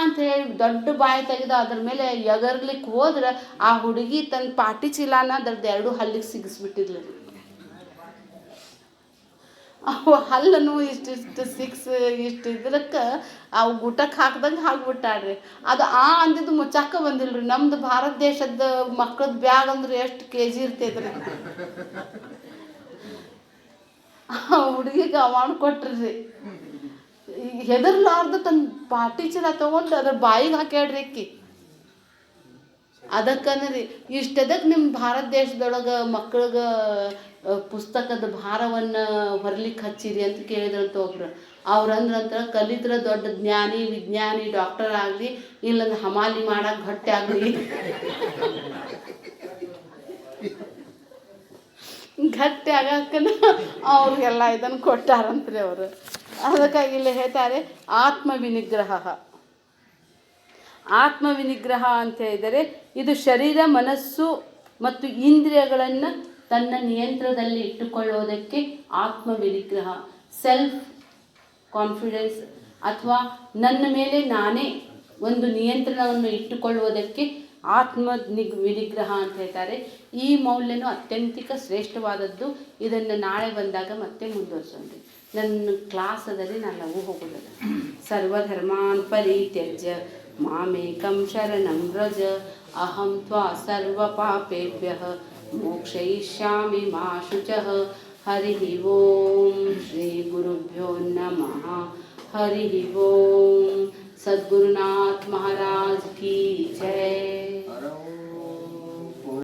ಅಂತ ಹೇಳಿ ದೊಡ್ಡ ಬಾಯಿ ತೆಗೆದು ಅದ್ರ ಮೇಲೆ ಎಗರ್ಲಿಕ್ಕೆ ಹೋದ್ರೆ ಆ ಹುಡುಗಿ ತನ್ನ ಪಾಟಿ ಚೀಲಾನ ಅದ್ರದ್ದು 2 ಹಲ್ಲಿಗೆ ಸಿಗಿಸ್ಬಿಟ್ಟಿದ್ಲು. ಅವು ಹಲ್ಲನು ಇಷ್ಟಿಷ್ಟು ಇಷ್ಟು ಇದ್ರಕ್ಕೆ ಅವು ಊಟಕ್ಕೆ ಹಾಕ್ದಂಗೆ ಹಾಕ್ಬಿಟ್ಟಾಡ್ರಿ. ಅದು ಅಂದಿದ್ದು ಮುಚ್ಚಾಕ ಬಂದಿಲ್ರಿ. ನಮ್ದು ಭಾರತ ದೇಶದ ಮಕ್ಕಳದ್ದು ಬ್ಯಾಗ್ ಅಂದ್ರೆ ಎಷ್ಟು kg ಇರ್ತೈತ್ರಿ. ಆ ಹುಡುಗಿಗೆ ಅವಾರ್ಡ್ ಕೊಟ್ರಿ. ಹೆದರ್ಲಾರ್ದು ತನ್ನ ಪಾಟಿ ಚೀಲ ತೊಗೊಂಡು ಅದ್ರ ಬಾಯಿಗೆ ಹಾಕ್ಯಾಡ್ರಿ ಅಕ್ಕಿ. ಅದಕ್ಕಂದ್ರಿ ಇಷ್ಟದಕ್ಕೆ ನಿಮ್ಮ ಭಾರತ ದೇಶದೊಳಗೆ ಮಕ್ಕಳಿಗೆ ಪುಸ್ತಕದ ಭಾರವನ್ನು ಹೊರಲಿಕ್ಕೆ ಹಚ್ಚಿರಿ ಅಂತ ಕೇಳಿದ್ರಂತ ಒಬ್ರು. ಅವ್ರಂದ್ರಂತ ಕಲಿತ್ರ ದೊಡ್ಡ ಜ್ಞಾನಿ, ವಿಜ್ಞಾನಿ, ಡಾಕ್ಟರ್ ಆಗಲಿ, ಇಲ್ಲಂದ್ರೆ ಹಮಾಲಿ ಮಾಡಕ್ಕೆ ಗಟ್ಟಿ ಆಗಲಿ, ಗಟ್ಟಿ ಆಗಕ್ಕನ ಅವ್ರಿಗೆಲ್ಲ ಇದನ್ನು ಕೊಟ್ಟಾರಂತ್ರಿ ಅವರು. ಅದಕ್ಕಾಗಿ ಇಲ್ಲಿ ಹೇಳ್ತಾರೆ ಆತ್ಮವಿನಿಗ್ರಹ ಅಂತ ಹೇಳಿದರೆ ಇದು ಶರೀರ, ಮನಸ್ಸು ಮತ್ತು ಇಂದ್ರಿಯಗಳನ್ನು ತನ್ನ ನಿಯಂತ್ರಣದಲ್ಲಿ ಇಟ್ಟುಕೊಳ್ಳೋದಕ್ಕೆ ಆತ್ಮವಿನಿಗ್ರಹ. ಸೆಲ್ಫ್ ಕಾನ್ಫಿಡೆನ್ಸ್ ಅಥವಾ ನನ್ನ ಮೇಲೆ ನಾನೇ ಒಂದು ನಿಯಂತ್ರಣವನ್ನು ಇಟ್ಟುಕೊಳ್ಳುವುದಕ್ಕೆ ವಿನಿಗ್ರಹ ಅಂತ ಹೇಳ್ತಾರೆ. ಈ ಮೌಲ್ಯನೂ ಅತ್ಯಂತಿಕ ಶ್ರೇಷ್ಠವಾದದ್ದು. ಇದನ್ನು ನಾಳೆ ಬಂದಾಗ ಮತ್ತೆ ಮುಂದುವರ್ಸೋಣ. ನನ್ನ ಕ್ಲಾಸದಲ್ಲಿ ನಾನು ಹೋಗೋದಿಲ್ಲ. ಸರ್ವಧರ್ಮಾನ್ ಪರಿತ್ಯಜ್ಯ ಮಾಮೇಕಂ ಶರಣಂ ವ್ರಜ ಅಹಂ ತ್ವಾ ಸರ್ವ ಪಾಪೇಭ್ಯಃ ಮೋಕ್ಷಯಿಷ್ಯಾಮಿ ಮಾ ಶುಚಃ. ಹರಿ ಓಂ ಶ್ರೀ ಗುರುಭ್ಯೋ ನಮಃ. ಹರಿ ಓಂ. ಸದ್ಗುರುನಾಥ ಮಹಾರಾಜ್